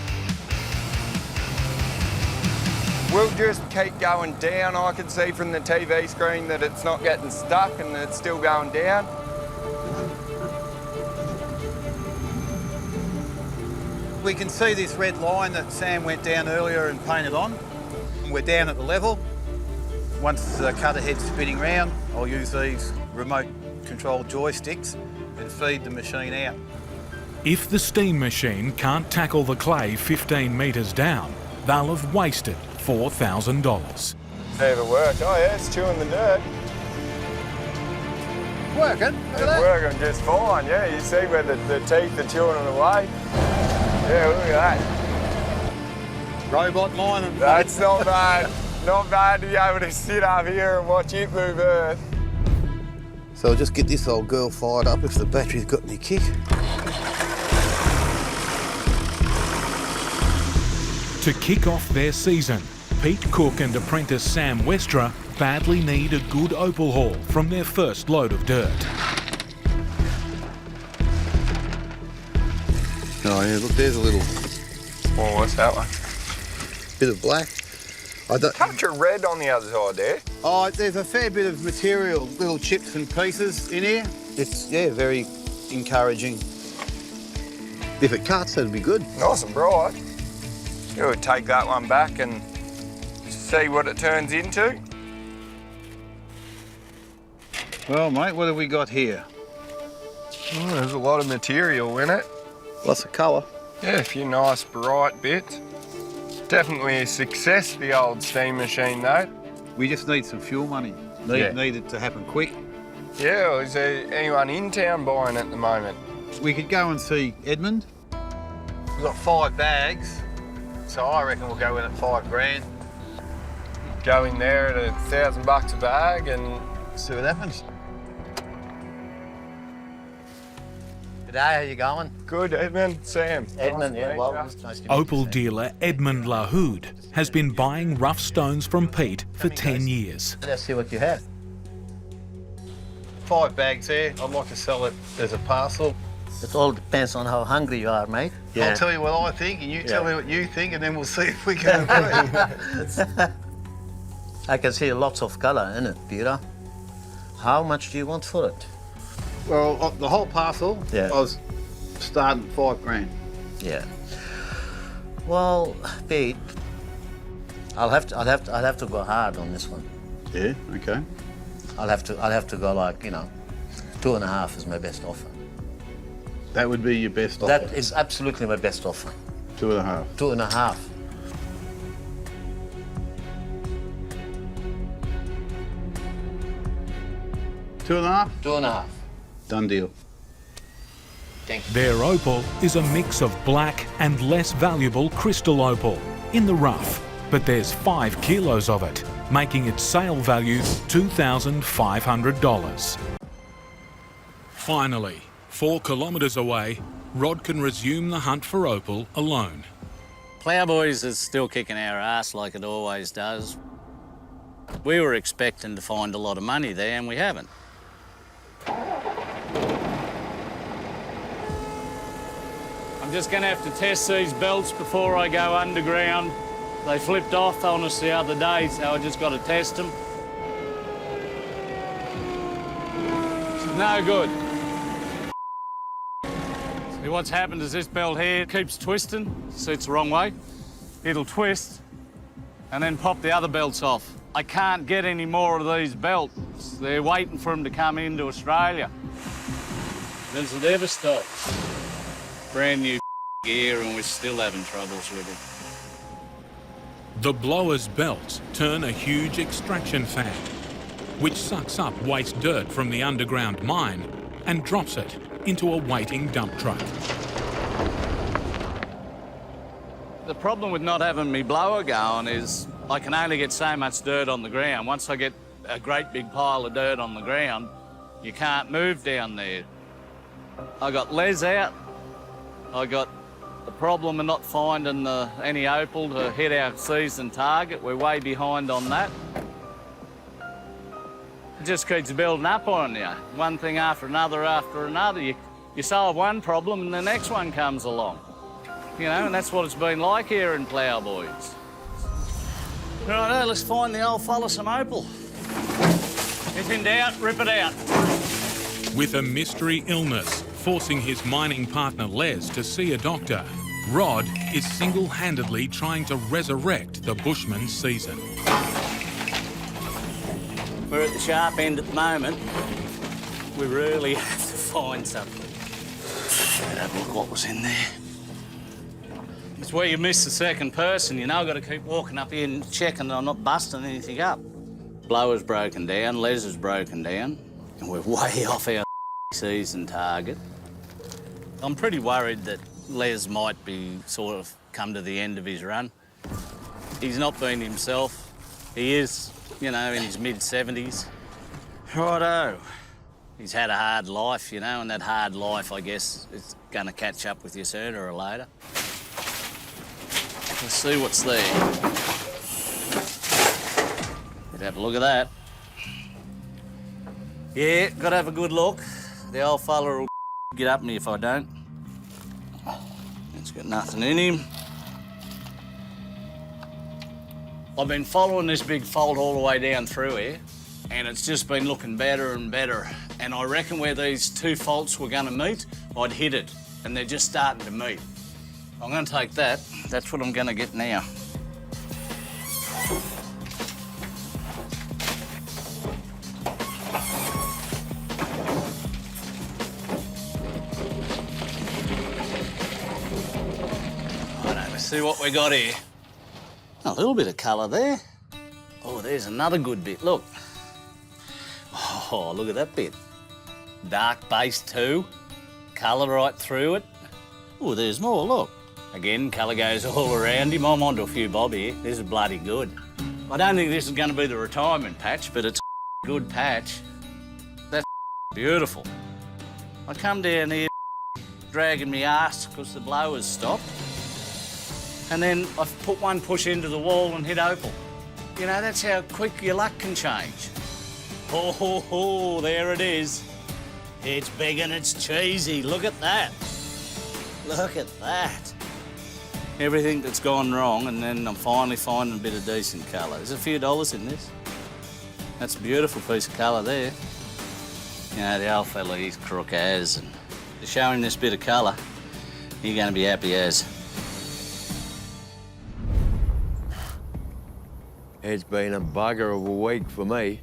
Speaker 15: We'll just keep going down. I can see from the TV screen that it's not getting stuck and that it's still going down.
Speaker 14: We can see this red line that Sam went down earlier and painted on. We're down at the level. Once the cutter head's spinning round, I'll use these remote control joysticks and feed the machine out.
Speaker 1: If the steam machine can't tackle the clay 15 metres down, they'll have wasted $4,000.
Speaker 15: See if it works. Oh yeah, it's chewing the dirt.
Speaker 14: Working?
Speaker 15: It's working just fine, yeah. You see where the teeth are chewing it away. Yeah, look at that.
Speaker 14: Robot mining.
Speaker 15: That's not bad. Not bad to be able to sit up here and watch it move earth.
Speaker 14: So I'll just get this old girl fired up if the battery's got any kick.
Speaker 1: To kick off their season, Pete Cook and apprentice Sam Westra badly need a good opal haul from their first load of dirt.
Speaker 14: Oh yeah, look, there's a little...
Speaker 15: Oh, what's that one?
Speaker 14: Bit of black.
Speaker 15: Capture red on the other side there.
Speaker 14: Oh, there's a fair bit of material, little chips and pieces in here. It's, yeah, very encouraging. If it cuts, that'd be good.
Speaker 15: Nice and bright. We'll take that one back and see what it turns into.
Speaker 14: Well, mate, what have we got here?
Speaker 15: Oh, there's a lot of material in it.
Speaker 14: Lots of colour.
Speaker 15: Yeah, a few nice bright bits. Definitely a success, the old steam machine, though.
Speaker 14: We just need some fuel money. Need it to happen quick.
Speaker 15: Yeah, well, is there anyone in town buying at the moment?
Speaker 14: We could go and see Edmund. We've got 5 bags, so I reckon we'll go in at $5 grand.
Speaker 15: Go in there at $1,000 a bag and
Speaker 14: see what happens.
Speaker 5: G'day, how you going?
Speaker 15: Good, Edmund, Sam.
Speaker 10: Edmund, yeah, well, nice to meet you.
Speaker 1: Opal dealer Edmund Lahoud has been buying rough stones from Pete for 10 years.
Speaker 10: Let's see what you have.
Speaker 14: 5 bags there. I'd like to sell it as a parcel.
Speaker 10: It all depends on how hungry you are, mate.
Speaker 14: I'll tell you what I think, and you tell me what you think, and then we'll see if we can agree.
Speaker 10: I can see lots of colour in it, Peter. How much do you want for it?
Speaker 14: Well, the whole parcel,
Speaker 10: Yeah.
Speaker 14: I was starting at 5 grand.
Speaker 10: Yeah. Well, Pete, I'll have to go hard on this one.
Speaker 14: Yeah. Okay.
Speaker 10: I'll have to go like, you know, 2.5 is my best offer.
Speaker 14: That would be your best offer.
Speaker 10: That is absolutely my best offer.
Speaker 14: 2.5.
Speaker 10: 2.5.
Speaker 14: Two and a half?
Speaker 10: 2.5.
Speaker 14: Done deal.
Speaker 1: Their opal is a mix of black and less valuable crystal opal in the rough, but there's 5 kilos of it, making its sale value $2,500. Finally, 4 kilometres away, Rod can resume the hunt for opal alone.
Speaker 8: Ploughboys is still kicking our ass like it always does. We were expecting to find a lot of money there and we haven't. I'm just going to have to test these belts before I go underground. They flipped off on us the other day, so I just got to test them. No good. See, what's happened is this belt here keeps twisting, so it's the wrong way. It'll twist and then pop the other belts off. I can't get any more of these belts. They're waiting for them to come into Australia. Does it ever stop? Brand new gear and we're still having troubles with it.
Speaker 1: The blower's belts turn a huge extraction fan, which sucks up waste dirt from the underground mine and drops it into a waiting dump truck.
Speaker 8: The problem with not having me blower going is I can only get so much dirt on the ground. Once I get a great big pile of dirt on the ground, you can't move down there. I got Les out. I got the problem of not finding any opal to hit our season target. We're way behind on that. It just keeps building up on you. One thing after another after another. You solve one problem and the next one comes along. You know, and that's what it's been like here in Ploughboys. Righto, let's find the old fella some opal. If in doubt, rip it out.
Speaker 1: With a mystery illness forcing his mining partner Les to see a doctor, Rod is single-handedly trying to resurrect the Bushman season.
Speaker 8: We're at the sharp end at the moment. We really have to find something. Have a look what was in there. It's where you miss the second person, you know. I've got to keep walking up here and checking that I'm not busting anything up. Blower's broken down, Les is broken down, and we're way off our season target. I'm pretty worried that Les might be sort of come to the end of his run. He's not been himself. He is, you know, in his mid-70s. Righto. He's had a hard life, you know, and that hard life, I guess, is going to catch up with you sooner or later. Let's see what's there. Let's have a look at that. Yeah, got to have a good look. The old fella will get up me if I don't. It's got nothing in him. I've been following this big fault all the way down through here, and it's just been looking better and better. And I reckon where these two faults were going to meet, I'd hit it, and they're just starting to meet. I'm going to take that. That's what I'm going to get now. Righto, let's see what we got here. A little bit of colour there. Oh, there's another good bit, look. Oh, look at that bit. Dark base too. Colour right through it. Oh, there's more, look. Again, colour goes all around him. I'm onto a few bob here. This is bloody good. I don't think this is going to be the retirement patch, but it's a good patch. That's beautiful. I come down here dragging me ass because the blowers stopped. And then I put one push into the wall and hit Opal. You know, that's how quick your luck can change. Oh, there it is. It's big and it's cheesy. Look at that. Look at that. Everything that's gone wrong, and then I'm finally finding a bit of decent colour. There's a few dollars in this. That's a beautiful piece of colour there. You know, the old fella, he's crook as, and to show him this bit of colour, you're going to be happy as.
Speaker 18: It's been a bugger of a week for me.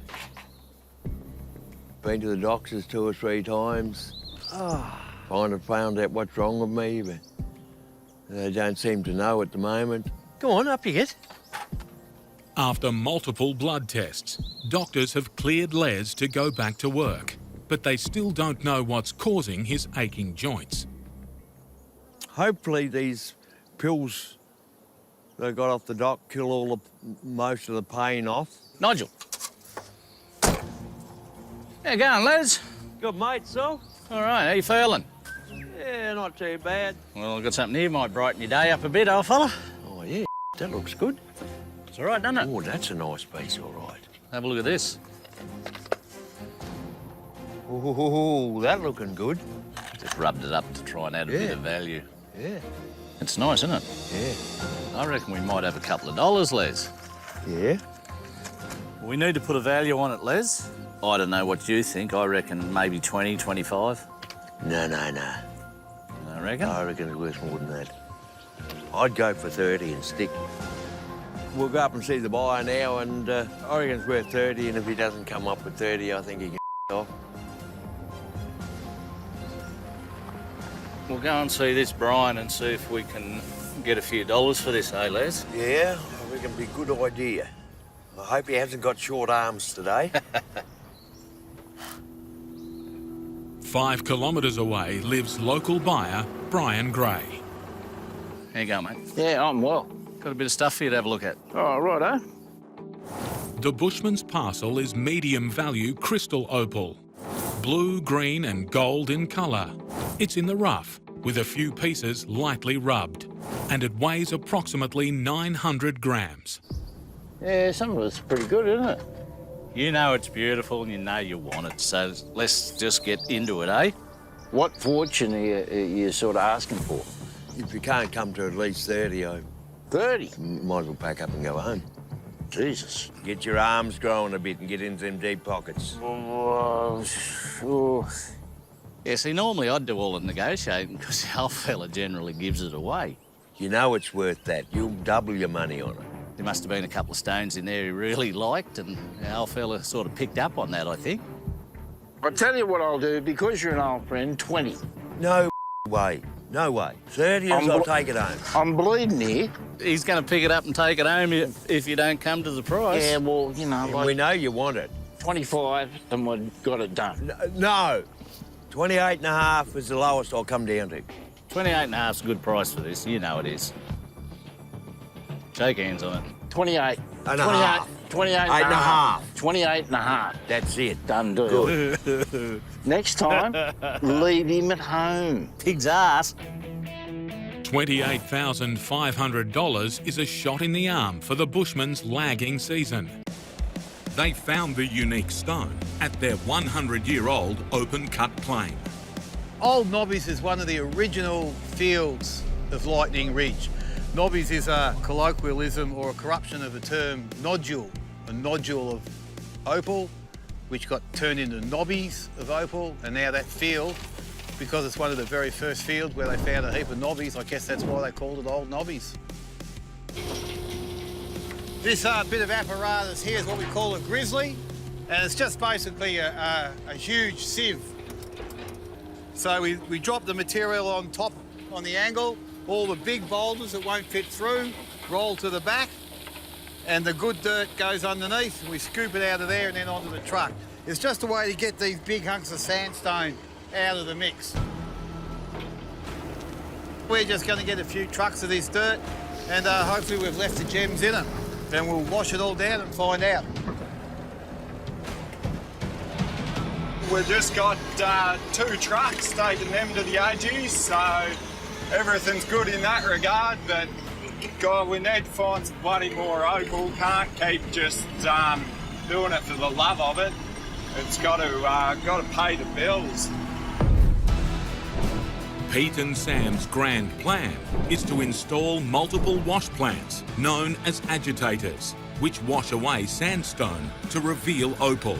Speaker 18: Been to the doctors 2 or 3 times. Kind of found out what's wrong with me, but they don't seem to know at the moment.
Speaker 10: Go on, up you get.
Speaker 1: After multiple blood tests, doctors have cleared Les to go back to work, but they still don't know what's causing his aching joints.
Speaker 18: Hopefully these pills that I got off the doc kill all most of the pain off.
Speaker 8: Nigel. How you going, Les?
Speaker 18: Good, mate, so?
Speaker 8: All right, how you feeling?
Speaker 18: Yeah, not too bad.
Speaker 8: Well, I've got something here might brighten your day up a bit, old fella.
Speaker 18: Oh, yeah, that looks good.
Speaker 8: It's all right, doesn't it?
Speaker 18: Oh, that's a nice piece, all right.
Speaker 8: Have a look at this.
Speaker 18: Oh, that looking good.
Speaker 8: Just rubbed it up to try and add a bit of value.
Speaker 18: Yeah.
Speaker 8: It's nice, isn't it?
Speaker 18: Yeah.
Speaker 8: I reckon we might have a couple of dollars, Les.
Speaker 18: Yeah?
Speaker 8: We need to put a value on it, Les. I don't know what you think. I reckon maybe 20, 25.
Speaker 18: No.
Speaker 8: I reckon?
Speaker 18: I reckon it's worth more than that. I'd go for 30 and stick. We'll go up and see the buyer now, and I reckon it's worth 30, and if he doesn't come up with 30, I think he can off.
Speaker 8: We'll go and see this Brian and see if we can get a few dollars for this, eh, Les?
Speaker 18: Yeah, I reckon it'd be a good idea. I hope he hasn't got short arms today.
Speaker 1: 5 kilometres away lives local buyer Brian Gray.
Speaker 8: How you going, mate?
Speaker 11: Yeah, I'm well.
Speaker 8: Got a bit of stuff for you to have a look at.
Speaker 11: Oh, righto.
Speaker 1: The bushman's parcel is medium value crystal opal. Blue, green and gold in colour. It's in the rough, with a few pieces lightly rubbed. And it weighs approximately 900 grams.
Speaker 11: Yeah, some of it's pretty good, isn't it?
Speaker 8: You know it's beautiful and you know you want it, so let's just get into it, eh?
Speaker 11: What fortune are you sort of asking for?
Speaker 18: If you can't come to at least 30, I...
Speaker 11: 30?
Speaker 18: Might as well pack up and go home.
Speaker 11: Jesus.
Speaker 18: Get your arms growing a bit and get into them deep pockets.
Speaker 8: Yeah, see, normally I'd do all the negotiating because the old fella generally gives it away.
Speaker 18: You know it's worth that. You'll double your money on it.
Speaker 8: There must have been a couple of stones in there he really liked, and the old fella sort of picked up on that, I think.
Speaker 11: I'll tell you what I'll do, because you're an old friend, 20.
Speaker 18: No way. No way. 30 and I'll take it home.
Speaker 11: I'm bleeding here.
Speaker 8: He's going to pick it up and take it home if you don't come to the price.
Speaker 11: Yeah, well, you know, like...
Speaker 18: We know you want it.
Speaker 11: 25 and we've got it done.
Speaker 18: No. 28 and a half is the lowest I'll come down to.
Speaker 8: 28 and a half's a good price for this. You know it is. Shake hands on it.
Speaker 11: 28.
Speaker 18: And a half.
Speaker 11: 28 and
Speaker 18: a half.
Speaker 11: 28 and a half.
Speaker 18: That's it.
Speaker 11: Done deal.
Speaker 18: Good.
Speaker 11: Next time, leave him at home.
Speaker 8: Pig's ass.
Speaker 1: $28,500 is a shot in the arm for the Bushman's lagging season. They found the unique stone at their 100-year-old open-cut claim.
Speaker 14: Old Nobbies is one of the original fields of Lightning Ridge. Nobbies is a colloquialism or a corruption of the term nodule, a nodule of opal, which got turned into nobbies of opal, and now that field, because it's one of the very first fields where they found a heap of nobbies, I guess that's why they called it Old Nobbies. This bit of apparatus here is what we call a grizzly, and it's just basically a huge sieve. So we drop the material on top, on the angle, all the big boulders that won't fit through, roll to the back, and the good dirt goes underneath, and we scoop it out of there and then onto the truck. It's just a way to get these big hunks of sandstone out of the mix. We're just going to get a few trucks of this dirt, and hopefully we've left the gems in it, and we'll wash it all down and find out.
Speaker 15: We've just got 2 trucks taking them to the edges, so everything's good in that regard, but God, we need to find some bloody more opal. Can't keep just doing it for the love of it. It's got to pay the bills.
Speaker 1: Pete and Sam's grand plan is to install multiple wash plants known as agitators, which wash away sandstone to reveal opal.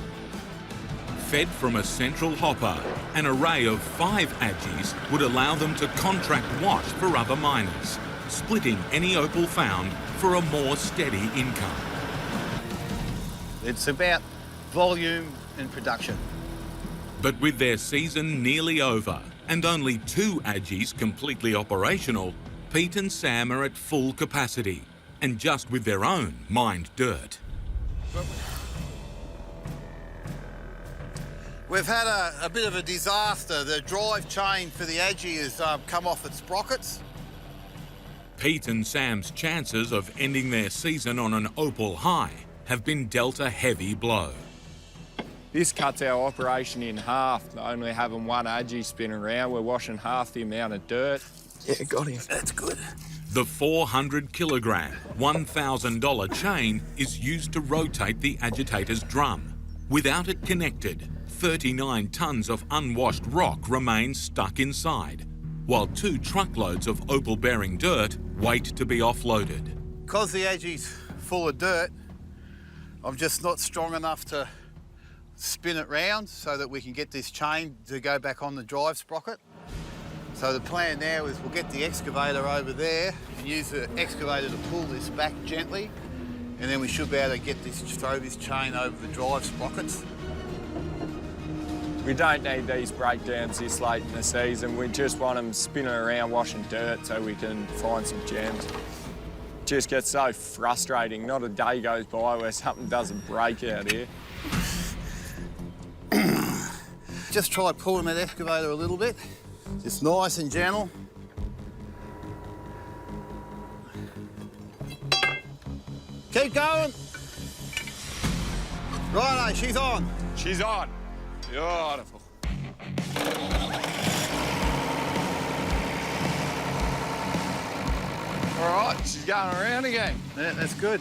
Speaker 1: Fed from a central hopper, an array of 5 aggies would allow them to contract wash for other miners, splitting any opal found for a more steady income.
Speaker 14: It's about volume and production.
Speaker 1: But with their season nearly over and only 2 aggies completely operational, Pete and Sam are at full capacity and just with their own mined dirt.
Speaker 14: We've had a bit of a disaster. The drive chain for the Aggie has come off its sprockets.
Speaker 1: Pete and Sam's chances of ending their season on an opal high have been dealt a heavy blow.
Speaker 15: This cuts our operation in half. Only having 1 Aggie spinning around, we're washing half the amount of dirt. Yeah, got him. That's good.
Speaker 1: The 400 kilogram, $1,000 chain is used to rotate the agitator's drum. Without it connected, 39 tonnes of unwashed rock remain stuck inside, while 2 truckloads of opal-bearing dirt wait to be offloaded.
Speaker 14: Because the Aggie's full of dirt, I'm just not strong enough to spin it round so that we can get this chain to go back on the drive sprocket. So the plan now is we'll get the excavator over there and use the excavator to pull this back gently, and then we should be able to get this, throw this chain over the drive sprockets.
Speaker 15: We don't need these breakdowns this late in the season. We just want them spinning around washing dirt so we can find some gems. It just gets so frustrating. Not a day goes by where something doesn't break out here.
Speaker 14: Just try pulling that excavator a little bit. Just nice and gentle. Keep going. Righto, she's on.
Speaker 15: She's on. Beautiful. All right, she's going around again.
Speaker 14: Yeah, that's good.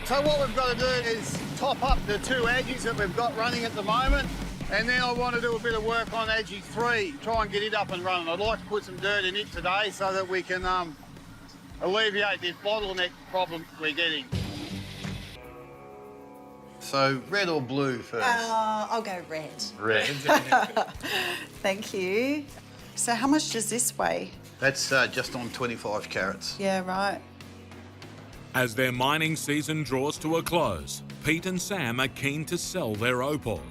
Speaker 14: So what we've got to do is top up the 2 Aggies that we've got running at the moment, and then I want to do a bit of work on Aggie 3, try and get it up and running. I'd like to put some dirt in it today so that we can alleviate this bottleneck problem we're getting. So red or blue first?
Speaker 16: I'll go red.
Speaker 14: Red.
Speaker 16: Thank you. So how much does this weigh?
Speaker 14: That's just on 25 carats.
Speaker 16: Yeah, right.
Speaker 1: As their mining season draws to a close, Pete and Sam are keen to sell their opal.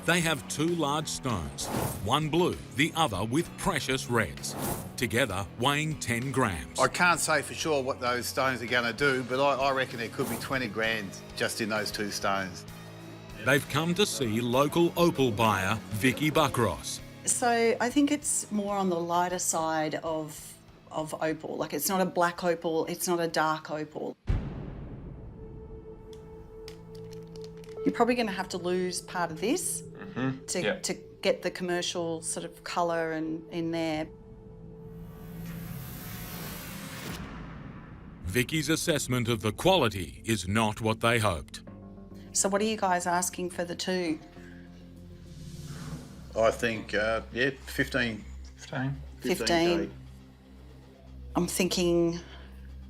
Speaker 1: They have 2 large stones, one blue, the other with precious reds, together weighing 10 grams.
Speaker 14: I can't say for sure what those stones are going to do, but I reckon there could be 20 grand just in those 2 stones.
Speaker 1: They've come to see local opal buyer Vicky Buckross.
Speaker 16: So I think it's more on the lighter side of opal. Like, it's not a black opal, it's not a dark opal. You're probably going to have to lose part of this to get the commercial sort of colour in there.
Speaker 1: Vicky's assessment of the quality is not what they hoped.
Speaker 16: So what are you guys asking for the 2?
Speaker 14: I think, yeah, 15.
Speaker 16: 15. I'm thinking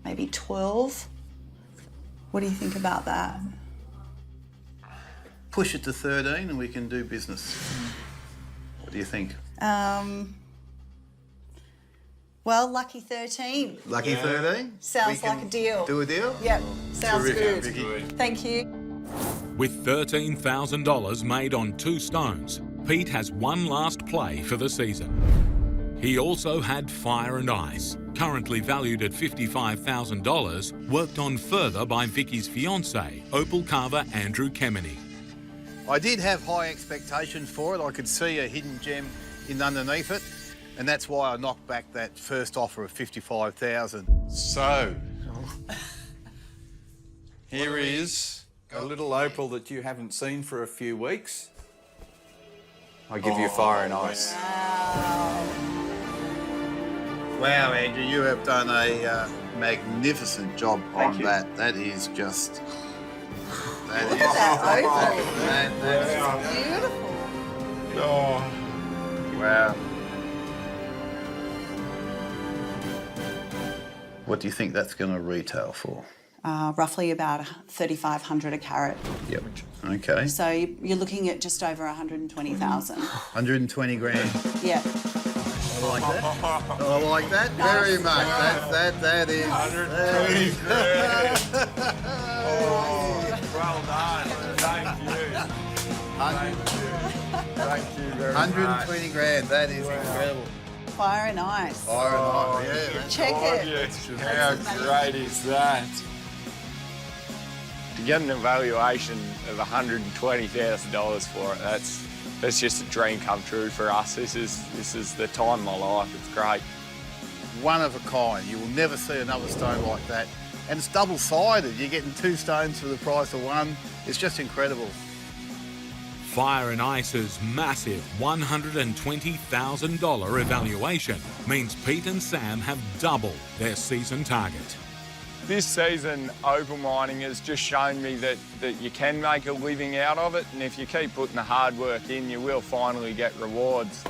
Speaker 16: maybe 12. What do you think about that?
Speaker 14: Push it to 13 and we can do business. What do you think?
Speaker 16: Well, lucky 13.
Speaker 14: Lucky 13?
Speaker 16: Sounds like a deal.
Speaker 14: Do a deal?
Speaker 16: Yep, sounds
Speaker 14: Terrific,
Speaker 16: good.
Speaker 14: Vicky.
Speaker 16: Thank you.
Speaker 1: With $13,000 made on 2 stones, Pete has one last play for the season. He also had Fire and Ice, currently valued at $55,000, worked on further by Vicky's fiancé, opal carver Andrew Kemeny.
Speaker 14: I did have high expectations for it. I could see a hidden gem underneath it, and that's why I knocked back that first offer of $55,000.
Speaker 17: So, here is A little opal that you haven't seen for a few weeks. I give you fire and ice.
Speaker 14: Wow, Andrew, you have done a magnificent job on that. That is just... That
Speaker 16: Look
Speaker 14: is...
Speaker 16: at that opal.
Speaker 14: That's
Speaker 16: Beautiful.
Speaker 14: Oh, wow. What do you think that's going to retail for?
Speaker 16: Roughly about 3,500 a carat.
Speaker 14: Yep. Okay.
Speaker 16: So you're looking at just over 120,000.
Speaker 14: 120 grand.
Speaker 16: Yeah.
Speaker 14: I like that. I like that very much. That is.
Speaker 15: 120 grand. Well done. Thank you very much.
Speaker 14: 120 grand. That is incredible.
Speaker 16: Fire and ice.
Speaker 14: Fire and ice. Yeah. That's
Speaker 16: Check it.
Speaker 15: How great is that?
Speaker 19: To get an evaluation of $120,000 for it, that's just a dream come true for us. This is the time of my life. It's great.
Speaker 14: One of a kind. You will never see another stone like that. And it's double-sided. You're getting 2 stones for the price of 1. It's just incredible.
Speaker 1: Fire and Ice's massive $120,000 evaluation means Pete and Sam have doubled their season target.
Speaker 19: This season, opal mining has just shown me that you can make a living out of it, and if you keep putting the hard work in, you will finally get rewards.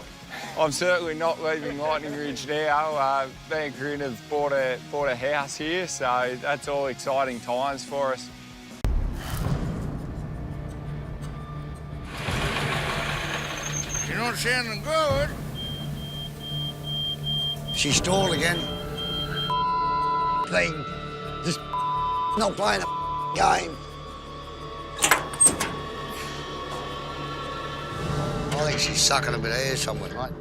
Speaker 19: I'm certainly not leaving Lightning Ridge now. Vancouver have bought a house here, so that's all exciting times for us.
Speaker 3: You're not sounding good.
Speaker 2: She stalled again. Thing. Just not playing a game. I think she's sucking a bit of air somewhere, mate.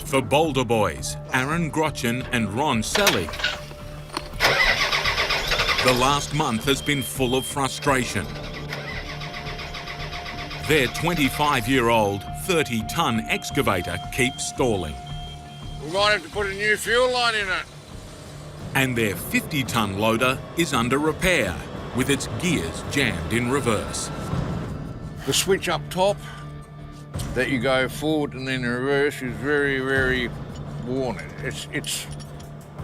Speaker 1: For Boulder boys, Aaron Grotchen and Ron Selig, the last month has been full of frustration. Their 25-year-old, 30-ton excavator keeps stalling.
Speaker 3: We might have to put a new fuel line in it.
Speaker 1: And their 50-ton loader is under repair, with its gears jammed in reverse.
Speaker 3: The switch up top that you go forward and then reverse is very, very worn. It's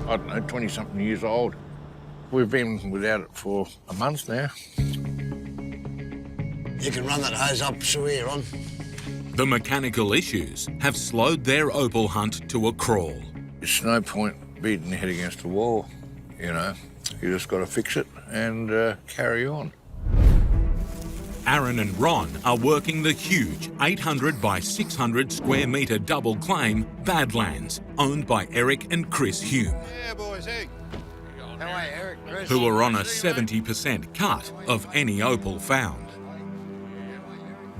Speaker 3: I don't know, 20-something years old. We've been without it for a month now.
Speaker 2: You can run that hose up through here, Ron.
Speaker 1: The mechanical issues have slowed their opal hunt to a crawl.
Speaker 3: It's no point beating your head against the wall, you know. You just got to fix it and carry on.
Speaker 1: Aaron and Ron are working the huge 800 by 600 square metre double claim Badlands, owned by Eric and Chris Hume.
Speaker 14: Yeah, boys, hey.
Speaker 2: How are you, Eric? Chris?
Speaker 1: Who are on a 70% cut of any opal found.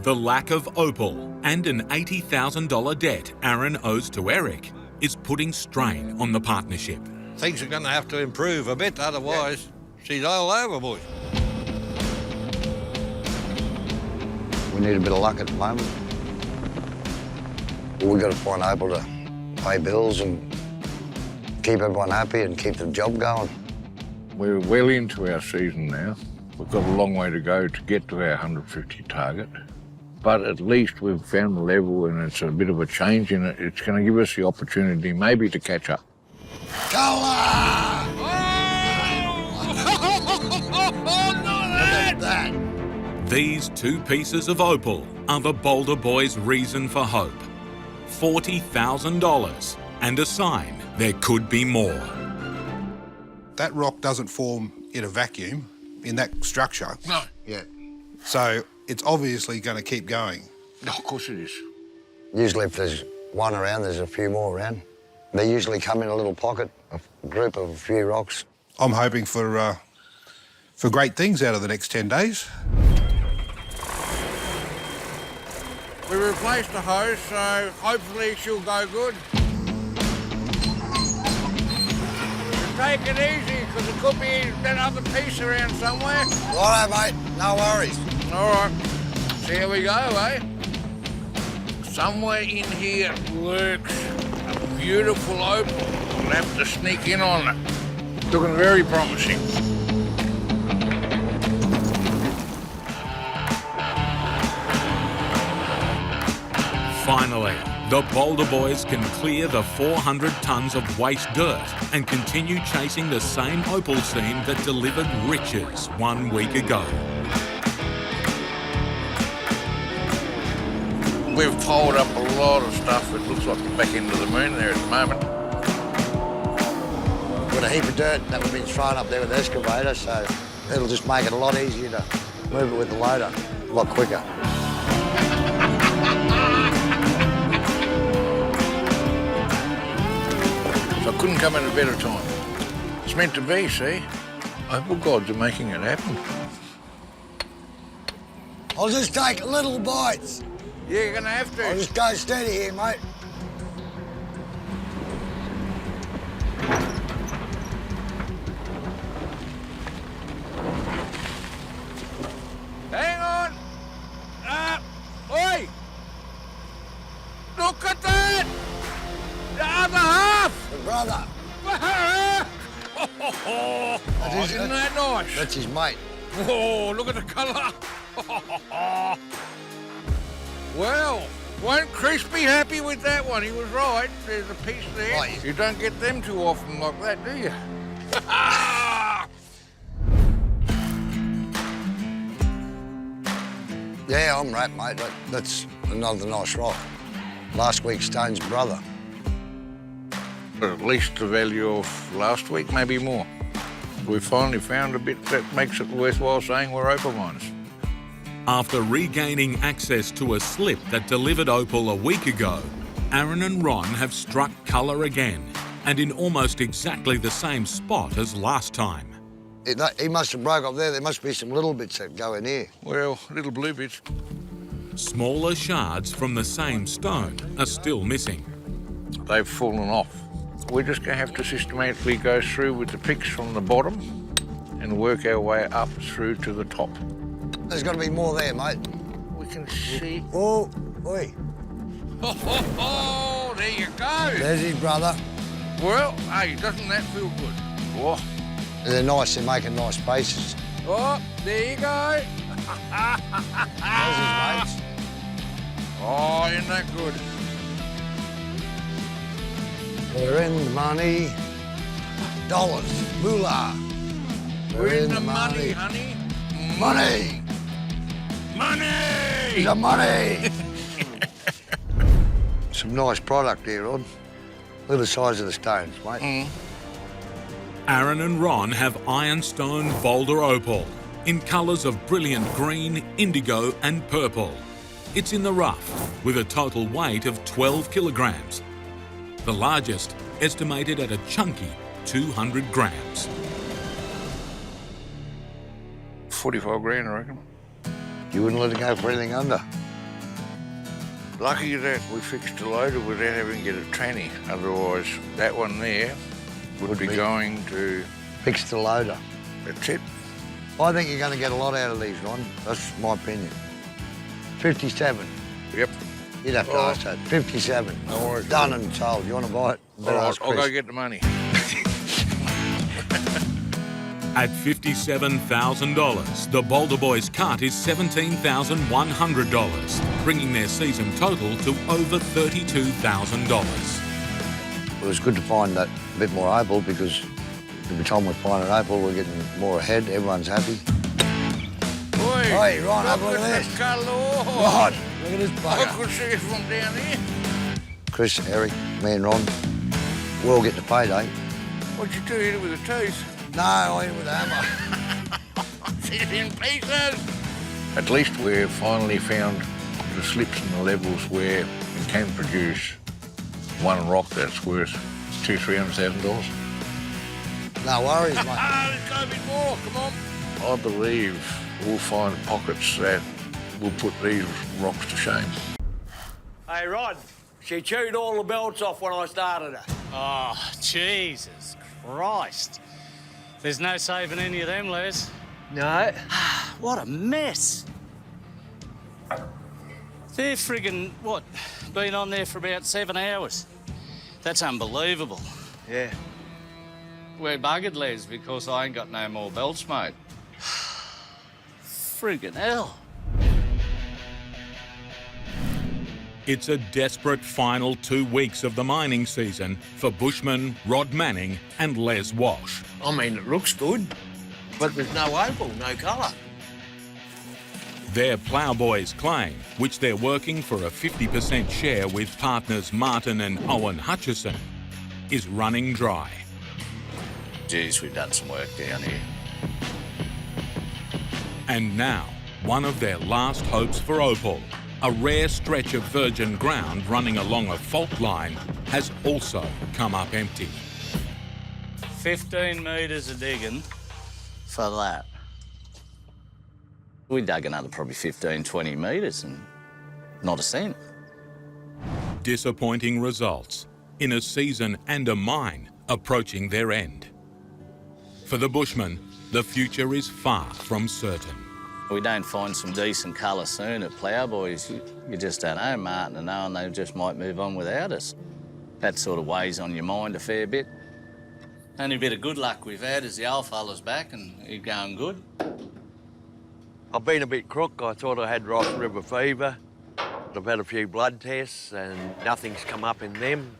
Speaker 1: The lack of opal and an $80,000 debt Aaron owes to Eric is putting strain on the partnership.
Speaker 20: Things are going to have to improve a bit, otherwise she's all over, boys.
Speaker 2: We need a bit of luck at the moment. We've got to find opal to pay bills and keep everyone happy and keep the job going.
Speaker 3: We're well into our season now. We've got a long way to go to get to our 150 target. But at least we've found the level and it's a bit of a change in it. It's going to give us the opportunity maybe to catch up.
Speaker 1: These 2 pieces of opal are the Boulder boys' reason for hope. $40,000 and a sign there could be more.
Speaker 4: That rock doesn't form in a vacuum in that structure.
Speaker 3: No.
Speaker 2: Yeah.
Speaker 4: So it's obviously going to keep going.
Speaker 3: No, of course it is.
Speaker 2: Usually if there's one around, there's a few more around. They usually come in a little pocket, a group of a few rocks.
Speaker 4: I'm hoping for great things out of the next 10 days.
Speaker 3: We replaced the hose, so hopefully she'll go good. Take it easy, because it could be that other piece around somewhere.
Speaker 2: Righto, mate. No worries.
Speaker 3: All right. So here we go, eh? Somewhere in here lurks a beautiful opal. We'll have to sneak in on it. Looking very promising.
Speaker 1: Finally, the Boulder boys can clear the 400 tonnes of waste dirt and continue chasing the same opal seam that delivered riches 1 week ago.
Speaker 3: We've piled up a lot of stuff. It looks like the back end of the moon there at the moment.
Speaker 2: Got a heap of dirt that we've been throwing up there with the excavator, so it'll just make it a lot easier to move it with the loader, a lot quicker.
Speaker 3: So I couldn't come at a better time. It's meant to be, see? Opal gods are making it happen.
Speaker 2: I'll just take little bites.
Speaker 3: Yeah, you're gonna have to.
Speaker 2: I'll just go steady here, mate.
Speaker 3: Hang on! Oi! Look at that! The other half!
Speaker 2: The brother.
Speaker 3: Isn't that nice?
Speaker 2: That's his mate.
Speaker 3: Oh, look at the colour! Well, won't Chris be happy with that one? He was right. There's a piece there.
Speaker 2: Right.
Speaker 3: You don't get them too often like that, do you?
Speaker 2: Yeah, I'm right, mate. That's another nice rock. Last week's stone's brother.
Speaker 3: But at least the value of last week, maybe more. We finally found a bit that makes it worthwhile saying we're opal miners.
Speaker 1: After regaining access to a slip that delivered opal a week ago, Aaron and Ron have struck colour again, and in almost exactly the same spot as last time.
Speaker 2: He must have broke off there. There must be some little bits that go in here.
Speaker 3: Well, little blue bits.
Speaker 1: Smaller shards from the same stone are still missing.
Speaker 3: They've fallen off. We're just going to have to systematically go through with the picks from the bottom and work our way up through to the top.
Speaker 2: There's got to be more there, mate.
Speaker 3: We can see.
Speaker 2: Oh, oi.
Speaker 3: Oh, there you go.
Speaker 2: There's his brother.
Speaker 3: Well, hey, doesn't that feel good? Oh,
Speaker 2: They're nice. They're making nice bases.
Speaker 3: oh there you go.
Speaker 2: There's his mates.
Speaker 3: Oh, isn't that good?
Speaker 2: We're in the money. Dollars. Moolah.
Speaker 3: We're in the money, honey.
Speaker 2: Money.
Speaker 3: Money!
Speaker 2: The money. Some nice product here, Rod. Look at the size of the stones, mate.
Speaker 1: Aaron and Ron have ironstone Boulder opal in colours of brilliant green, indigo and purple. It's in the rough with a total weight of 12 kilograms. The largest estimated at a chunky 200 grams.
Speaker 3: 45 grand, I reckon.
Speaker 2: You wouldn't let it go for anything under.
Speaker 3: Lucky that we fixed the loader without having to get a tranny. Otherwise, that one there would be going to...
Speaker 2: Fix the loader.
Speaker 3: That's it.
Speaker 2: I think you're going to get a lot out of these, Ron. That's my opinion. 57.
Speaker 3: Yep.
Speaker 2: You'd have to ask that. 57.
Speaker 3: No worries.
Speaker 2: Done and sold. You want to buy it?
Speaker 3: All right, I'll go get the money.
Speaker 1: At $57,000, the Boulder Boys' cut is $17,100, bringing their season total to over $32,000.
Speaker 2: It was good to find that a bit more opal because every time we find an opal, we're getting more ahead. Everyone's happy. Hey, Ron, have a look at this. Ron, look at this bugger.
Speaker 3: I could see it from down here.
Speaker 2: Chris, Eric, me and Ron, we're all getting a payday.
Speaker 3: What'd you do? Hit it with a tooth?
Speaker 2: No, I hit it with a hammer.
Speaker 3: It's in pieces. At least we've finally found the slips and the levels where it can produce one rock that's worth $200,000-300,000.
Speaker 2: No worries, mate.
Speaker 3: There's got to be more, come on. I believe we'll find pockets that will put these rocks to shame.
Speaker 18: Hey, Rod, she chewed all the belts off when I started her.
Speaker 8: Oh, Jesus Christ. There's no saving any of them, Les.
Speaker 18: No.
Speaker 8: What a mess. They're friggin', what, been on there for about 7 hours. That's unbelievable.
Speaker 18: Yeah.
Speaker 8: We're buggered, Les, because I ain't got no more belts, mate. Friggin' hell.
Speaker 1: It's a desperate final 2 weeks of the mining season for Bushmen Rod Manning and Les Walsh.
Speaker 18: I mean, it looks good, but there's no opal, no colour.
Speaker 1: Their ploughboys claim, which they're working for a 50% share with partners Martin and Owen Hutchison, is running dry.
Speaker 8: Geez, we've done some work down here.
Speaker 1: And now, one of their last hopes for opal, a rare stretch of virgin ground running along a fault line, has also come up empty.
Speaker 8: 15 metres of digging for that. We dug another probably 15, 20 metres and not a cent.
Speaker 1: Disappointing results in a season and a mine approaching their end. For the Bushmen, the future is far from certain.
Speaker 8: We don't find some decent colour soon at Ploughboys. You just don't know, Martin and Owen, they just might move on without us. That sort of weighs on your mind a fair bit. Only bit of good luck we've had is the old fella's back and he's going good.
Speaker 18: I've been a bit crook. I thought I had Ross River fever. I've had a few blood tests and nothing's come up in them.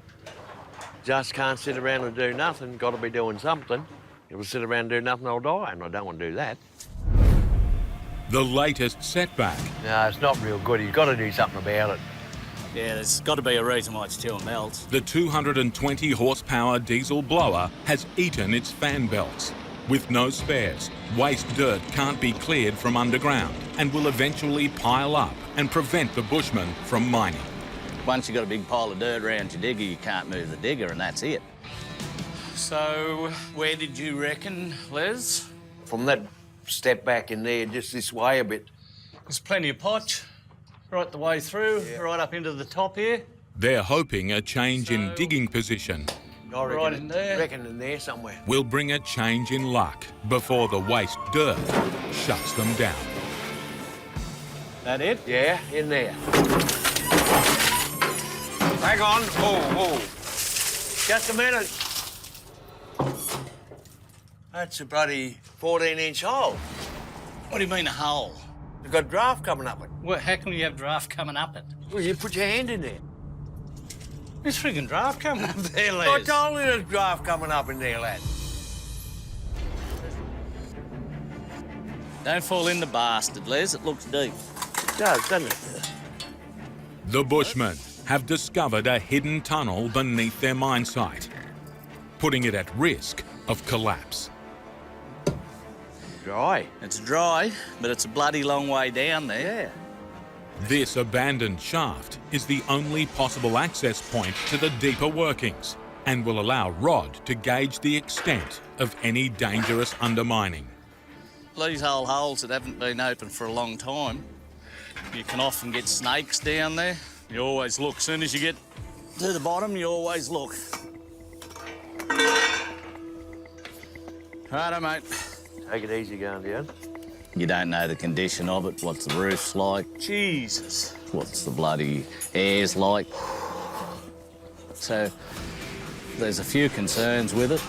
Speaker 18: Just can't sit around and do nothing. Got to be doing something. If I sit around and do nothing, I'll die, and I don't want to do that.
Speaker 1: The latest setback.
Speaker 18: No, it's not real good. You've got to do something about it.
Speaker 8: Yeah, there's got to be a reason why it still melts.
Speaker 1: The 220 horsepower diesel blower has eaten its fan belts. With no spares, waste dirt can't be cleared from underground and will eventually pile up and prevent the Bushmen from mining.
Speaker 8: Once you've got a big pile of dirt around your digger, you can't move the digger, and that's it. So, where did you reckon, Les?
Speaker 18: From that step back in there, just this way a bit.
Speaker 8: There's plenty of potch right the way through, right up into the top here.
Speaker 1: They're hoping a change in digging position
Speaker 18: I reckon,
Speaker 8: right in there.
Speaker 18: Reckon in there somewhere.
Speaker 1: will bring a change in luck before the waste dirt shuts them down.
Speaker 8: That it?
Speaker 18: Yeah, in there. Hang on. Oh. Just a minute. That's a bloody 14-inch hole.
Speaker 8: What do you mean a hole?
Speaker 18: You've got draft coming up it.
Speaker 8: Well, how can you have draft coming up it?
Speaker 18: Well, you put your hand in there.
Speaker 8: There's friggin' draft coming up there, Les.
Speaker 18: I told you there's draft coming up in there, lad.
Speaker 8: Don't fall in the bastard, Les. It looks deep.
Speaker 18: It does, doesn't it?
Speaker 1: The Bushmen have discovered a hidden tunnel beneath their mine site, putting it at risk of collapse.
Speaker 18: Dry.
Speaker 8: It's dry, but it's a bloody long way down there.
Speaker 18: Yeah.
Speaker 1: This abandoned shaft is the only possible access point to the deeper workings and will allow Rod to gauge the extent of any dangerous undermining.
Speaker 8: These old holes that haven't been open for a long time, you can often get snakes down there. You always look. As soon as you get to the bottom, you always look. Righto, mate.
Speaker 18: Take it easy going down.
Speaker 8: You don't know the condition of it, what's the roof's like. Jesus. What's the bloody air's like. So, there's a few concerns with it.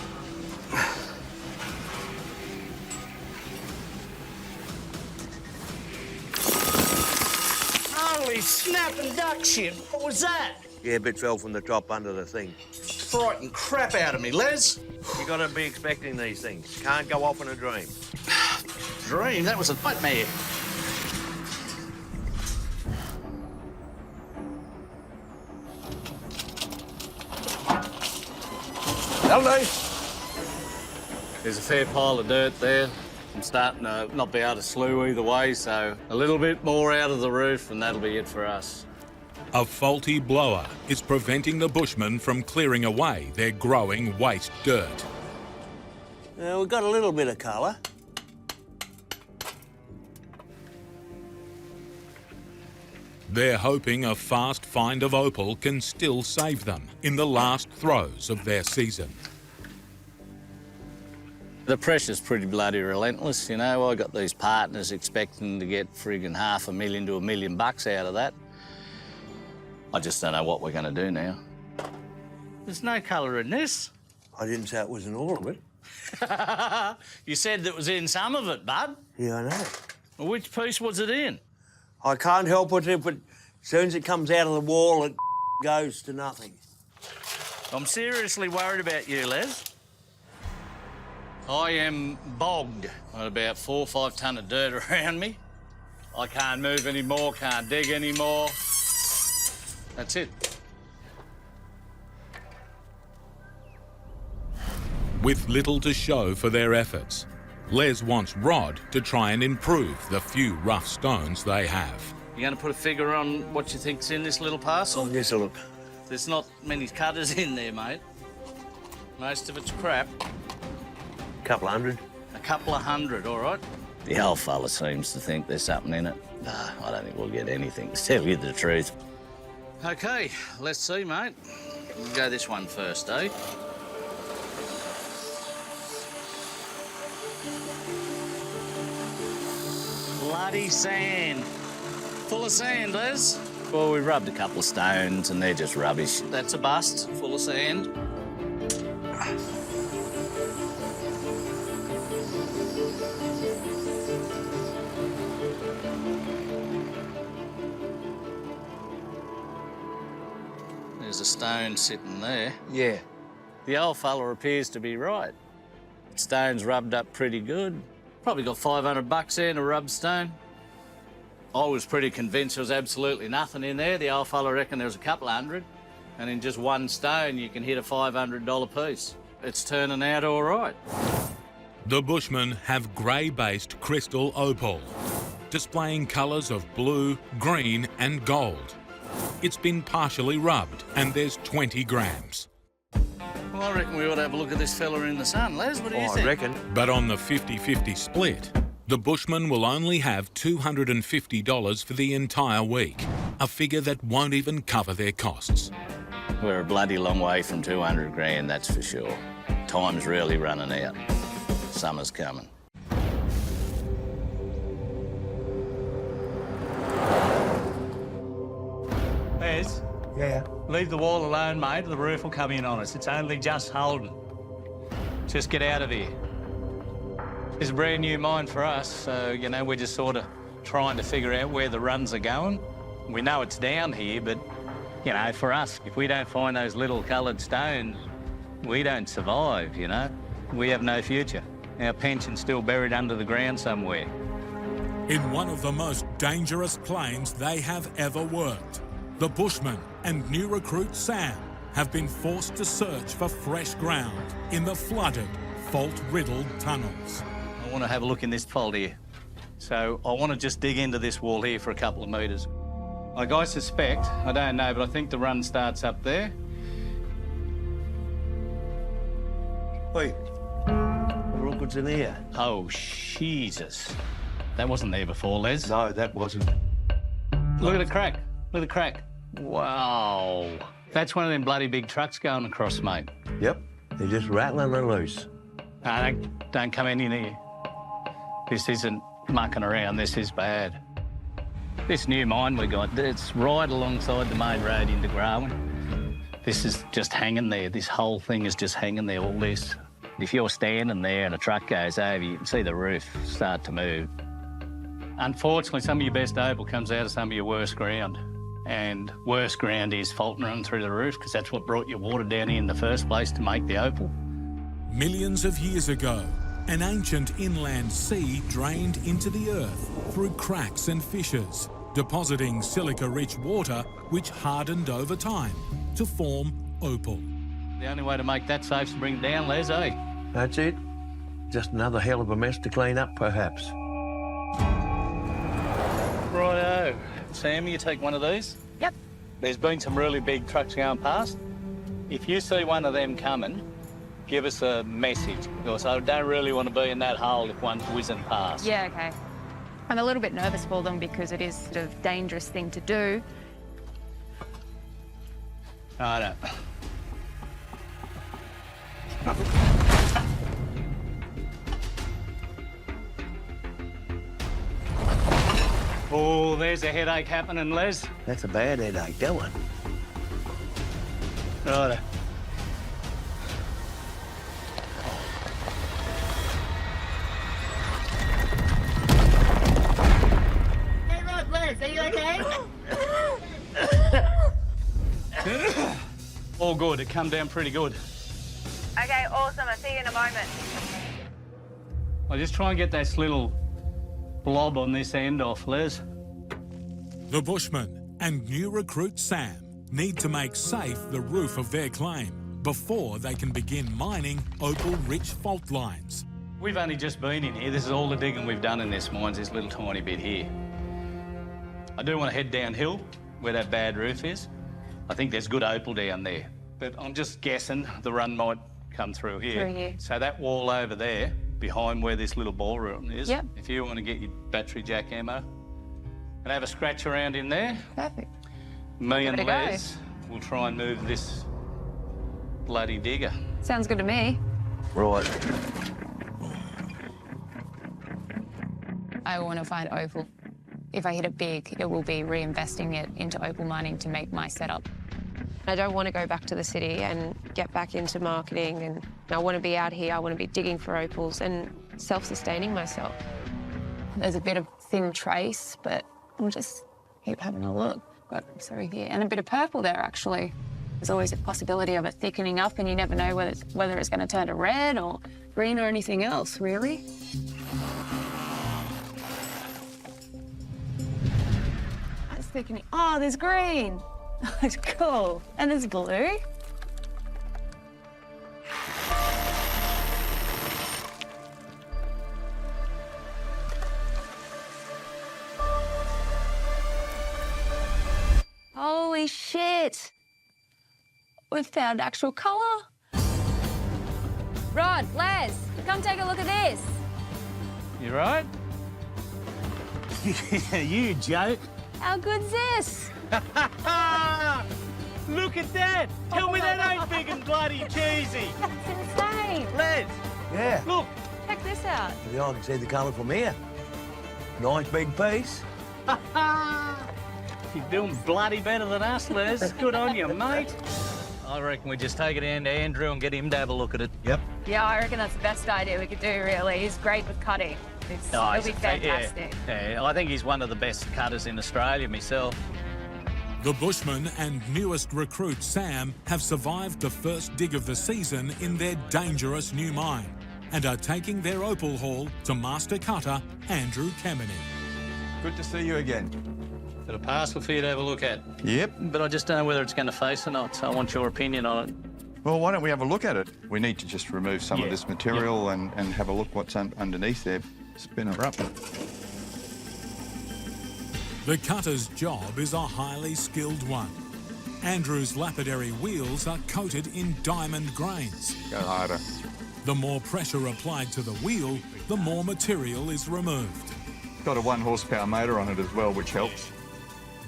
Speaker 8: Holy snapping duck shit, what was that?
Speaker 18: Yeah, a bit fell from the top under the thing.
Speaker 8: Frightened crap out of me, Les.
Speaker 18: You got to be expecting these things. Can't go off in a dream.
Speaker 8: Dream? That was a nightmare.
Speaker 18: Hello.
Speaker 8: There's a fair pile of dirt there. I'm starting to not be able to slew either way, so a little bit more out of the roof and that'll be it for us.
Speaker 1: A faulty blower is preventing the Bushmen from clearing away their growing waste dirt.
Speaker 18: We've got a little bit of colour.
Speaker 1: They're hoping a fast find of opal can still save them in the last throes of their season.
Speaker 8: The pressure's pretty bloody relentless, you know. I got these partners expecting to get friggin' $500,000 to $1 million out of that. I just don't know what we're going to do now. There's no colour in this.
Speaker 18: I didn't say it was in all of it.
Speaker 8: You said that was in some of it, bud.
Speaker 18: Yeah, I know.
Speaker 8: Well, which piece was it in?
Speaker 18: I can't help it if it As soon as it comes out of the wall, it goes to nothing.
Speaker 8: I'm seriously worried about you, Les. I am bogged. I've got about 4 or 5 tonne of dirt around me. I can't move anymore, can't dig anymore. That's it.
Speaker 1: With little to show for their efforts, Les wants Rod to try and improve the few rough stones they have.
Speaker 8: You going to put a figure on what you think's in this little parcel?
Speaker 18: I'll just look.
Speaker 8: There's not many cutters in there, mate. Most of it's crap.
Speaker 18: Couple of hundred.
Speaker 8: A couple of hundred, all right.
Speaker 10: The old fella seems to think there's something in it. Nah, I don't think we'll get anything, to tell you the truth.
Speaker 8: OK, let's see, mate. We'll go this one first, eh? Bloody sand. Full of sand, Les.
Speaker 10: Well, we rubbed a couple of stones and they're just rubbish.
Speaker 8: That's a bust, full of sand. There's a stone sitting there.
Speaker 18: Yeah.
Speaker 8: The old fella appears to be right. The stone's rubbed up pretty good. Probably got $500 there in a rub stone. I was pretty convinced there was absolutely nothing in there. The old fella reckoned there was a couple of hundred. And in just one stone, you can hit a $500 piece. It's turning out all right.
Speaker 1: The Bushmen have grey-based crystal opal, displaying colours of blue, green and gold. It's been partially rubbed and there's 20 grams.
Speaker 8: Well, I reckon we ought to have a look at this fella in the sun, Les. What do you think?
Speaker 18: I reckon.
Speaker 1: But on the 50-50 split, the Bushmen will only have $250 for the entire week, a figure that won't even cover their costs.
Speaker 10: We're a bloody long way from 200 grand, that's for sure. Time's really running out. Summer's coming.
Speaker 8: Les?
Speaker 18: Yeah.
Speaker 8: Leave the wall alone, mate. The roof will come in on us. It's only just holding. Just get out of here. It's a brand new mine for us, so, you know, we're just sort of trying to figure out where the runs are going. We know it's down here, but, you know, for us, if we don't find those little coloured stones, we don't survive, you know? We have no future. Our pension's still buried under the ground somewhere.
Speaker 1: In one of the most dangerous claims they have ever worked, the Bushmen and new recruit Sam have been forced to search for fresh ground in the flooded, fault-riddled tunnels.
Speaker 8: I want to have a look in this fold here. So I want to just dig into this wall here for a couple of metres. Like, I suspect, I don't know, but I think the run starts up there.
Speaker 18: Wait. Look what's in here.
Speaker 8: Oh, Jesus. That wasn't there before, Les.
Speaker 18: No, that wasn't.
Speaker 8: Look at the crack. Look at the crack. Wow. That's one of them bloody big trucks going across, mate.
Speaker 18: Yep. They're just rattling and loose.
Speaker 8: No, don't come in here. This isn't mucking around. This is bad. This new mine we got, it's right alongside the main road into Grawin. This is just hanging there. This whole thing is just hanging there, all this. If you're standing there and a truck goes over, you can see the roof start to move. Unfortunately, some of your best opal comes out of some of your worst ground. And worst ground is fault running through the roof, because that's what brought your water down here in the first place to make the opal.
Speaker 1: Millions of years ago, an ancient inland sea drained into the earth through cracks and fissures, depositing silica-rich water which hardened over time to form opal.
Speaker 8: The only way to make that safe is to bring it down, Les, eh?
Speaker 18: That's it. Just another hell of a mess to clean up, perhaps.
Speaker 8: Righto. Sam, you take one of these?
Speaker 6: Yep.
Speaker 8: There's been some really big trucks going past. If you see one of them coming, give us a message, because I don't really want to be in that hole if one's whizzing past.
Speaker 6: Yeah, okay. I'm a little bit nervous for them because it is sort of a dangerous thing to do.
Speaker 8: I don't. Oh, there's a headache happening, Les.
Speaker 18: That's a bad headache, that one.
Speaker 8: Righto.
Speaker 6: Hey, look, Les, are you okay?
Speaker 8: all good. It come down pretty good.
Speaker 6: Okay, awesome. I'll see you in a moment.
Speaker 8: I'll just try and get this little blob on this end off, Les.
Speaker 1: The Bushmen and new recruit Sam need to make safe the roof of their claim before they can begin mining opal-rich fault lines.
Speaker 8: We've only just been in here. This is all the digging we've done in this mine's this little tiny bit here. I do want to head downhill where that bad roof is. I think there's good opal down there, but I'm just guessing the run might come through here.
Speaker 6: Through here.
Speaker 8: So that wall over there, behind where this little ballroom is,
Speaker 6: Yep.
Speaker 8: if you want to get your battery jack ammo and have a scratch around in there,
Speaker 6: Perfect.
Speaker 8: me and
Speaker 6: Give it a go.
Speaker 8: Les will try and move this bloody digger.
Speaker 6: Sounds good to me.
Speaker 18: Right.
Speaker 6: I want to find opal. If I hit it big, it will be reinvesting it into opal mining to make my setup.
Speaker 21: I don't want to go back to the city and get back into marketing, and I want to be out here. I want to be digging for opals and self-sustaining myself.
Speaker 6: There's a bit of thin trace, but we'll just keep having a look. Got through here, and a bit of purple there, actually. There's always a possibility of it thickening up, and you never know whether it's going to turn to red or green or anything else, really. That's thickening. Oh, there's green. That's cool. And there's blue. Holy shit! We've found actual colour. Rod, Les, come take a look at this.
Speaker 8: You right? You joke.
Speaker 6: How good's this?
Speaker 8: Look at that! Tell me that ain't big and bloody cheesy.
Speaker 6: That's insane.
Speaker 8: Les,
Speaker 18: Yeah.
Speaker 8: look.
Speaker 6: Check this out.
Speaker 18: Yeah, I can see the colour from here. Nice big piece.
Speaker 8: You're doing bloody better than us, Les. Good on you, mate. I reckon we just take it down to Andrew and get him to have a look at it. Yep.
Speaker 6: Yeah, I reckon that's the best idea we could do, really. He's great with cutting. It'll be fantastic.
Speaker 8: Yeah, I think he's one of the best cutters in Australia myself.
Speaker 1: The Bushmen and newest recruit Sam have survived the first dig of the season in their dangerous new mine and are taking their opal haul to master cutter Andrew Kemeny.
Speaker 17: Good to see you again.
Speaker 8: Got a parcel for you to have a look at.
Speaker 17: Yep.
Speaker 8: But I just don't know whether it's going to face or not, so I want your opinion on it.
Speaker 17: Well, why don't we have a look at it? We need to just remove some of this material and have a look what's underneath there. Spin her up.
Speaker 1: The cutter's job is a highly skilled one. Andrew's lapidary wheels are coated in diamond grains.
Speaker 17: Go harder.
Speaker 1: The more pressure applied to the wheel, the more material is removed.
Speaker 17: Got a 1 horsepower motor on it as well, which helps.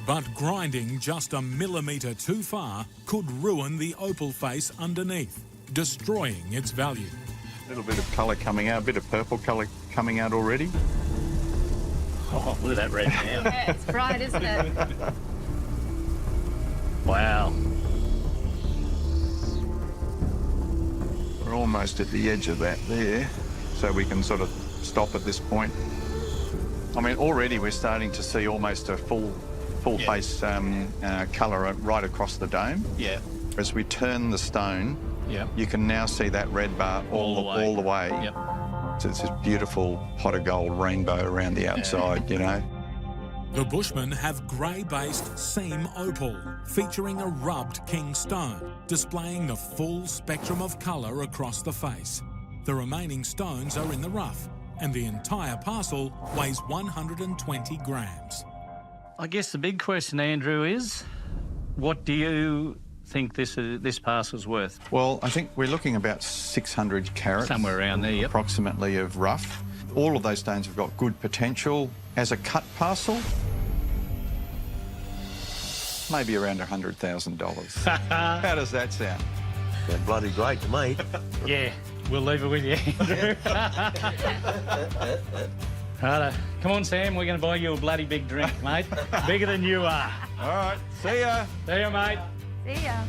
Speaker 1: But grinding just a millimetre too far could ruin the opal face underneath, destroying its value.
Speaker 17: A little bit of colour coming out, a bit of purple colour coming out already.
Speaker 8: Oh, look at that red now.
Speaker 6: Yeah, it's bright, isn't it?
Speaker 8: Wow.
Speaker 17: We're almost at the edge of that there, so we can sort of stop at this point. I mean, already we're starting to see almost a full face colour right across the dome.
Speaker 8: Yeah.
Speaker 17: As we turn the stone, you can now see that red bar all the way.
Speaker 8: Yep.
Speaker 17: So it's this beautiful pot of gold rainbow around the outside, you know.
Speaker 1: The Bushmen have grey-based seam opal, featuring a rubbed king stone, displaying the full spectrum of colour across the face. The remaining stones are in the rough, and the entire parcel weighs 120 grams.
Speaker 8: I guess the big question, Andrew, is what do you think this parcel's worth?
Speaker 17: Well, I think we're looking about 600 carats.
Speaker 8: Somewhere around there, yep.
Speaker 17: Approximately of rough. All of those stones have got good potential. As a cut parcel, maybe around $100,000. How does that sound?
Speaker 18: Sounds bloody great to me.
Speaker 8: Yeah, we'll leave it with you, Andrew. Righto. Come on, Sam, we're going to buy you a bloody big drink, mate. Bigger than you are.
Speaker 17: All right, see ya.
Speaker 8: See ya, mate.
Speaker 6: See ya.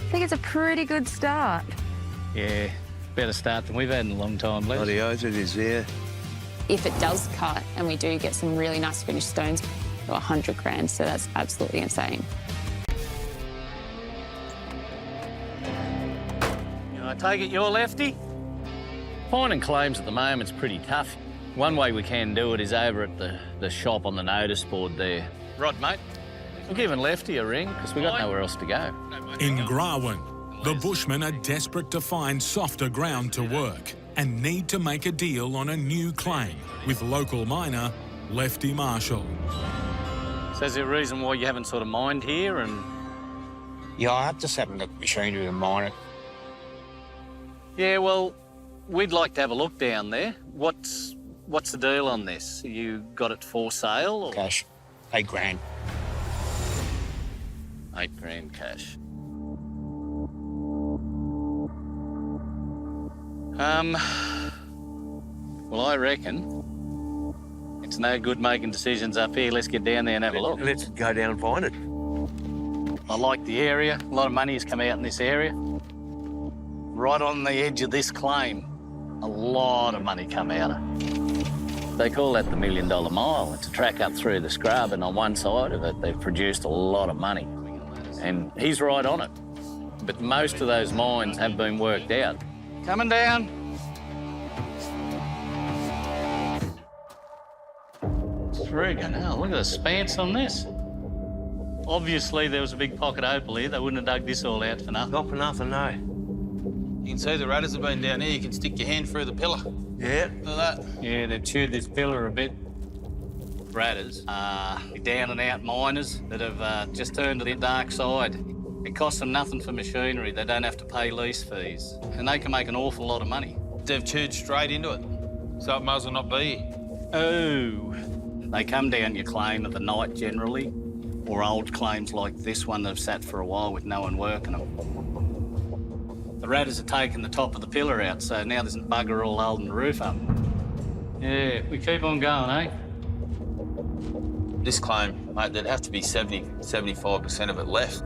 Speaker 6: I think it's a pretty good start.
Speaker 8: Yeah, better start than we've had in a long time, Les.
Speaker 18: Bloody oath it is, yeah.
Speaker 6: If it does cut and we do get some really nice finished stones, 100 grand, so that's absolutely insane.
Speaker 8: Take it you're Lefty? Finding claims at the moment's pretty tough. One way we can do it is over at the shop on the notice board there. Right, mate. We're giving Lefty a ring because we've got nowhere else to go.
Speaker 1: In Grawin, the Bushmen are desperate to find softer ground to work and need to make a deal on a new claim with local miner Lefty Marshall.
Speaker 8: So there's a reason why you haven't sort of mined here and...
Speaker 7: Yeah, I just haven't got the machinery to mine it.
Speaker 8: Yeah, well, we'd like to have a look down there. What's the deal on this? You got it for sale? Or...
Speaker 7: Cash. $8 grand.
Speaker 8: $8 grand cash. Well, I reckon it's no good making decisions up here. Let's get down there and have a look.
Speaker 18: Let's go down and find it.
Speaker 8: I like the area. A lot of money has come out in this area. Right on the edge of this claim, a lot of money come out of. They call that the $1 Million Mile. It's a track up through the scrub, and on one side of it, they've produced a lot of money. And he's right on it. But most of those mines have been worked out. Coming down. Friggin' hell, look at the spans on this. Obviously, there was a big pocket opal here. They wouldn't have dug this all out for nothing.
Speaker 18: Not for nothing, no.
Speaker 22: You can see the ratters have been down here. You can stick your hand through the pillar.
Speaker 18: Yeah.
Speaker 22: Look at that.
Speaker 8: Yeah, they've chewed this pillar a bit. Ratters are down and out miners that have just turned to the dark side. It costs them nothing for machinery. They don't have to pay lease fees. And they can make an awful lot of money.
Speaker 22: They've chewed straight into it, so it might as well not be here.
Speaker 8: Oh. They come down your claim of the night generally, or old claims like this one that have sat for a while with no one working them. The ratters are taking the top of the pillar out, so now there's a bugger all holding the roof up. Yeah, we keep on going, eh?
Speaker 22: This claim, mate, there'd have to be 75% of it left.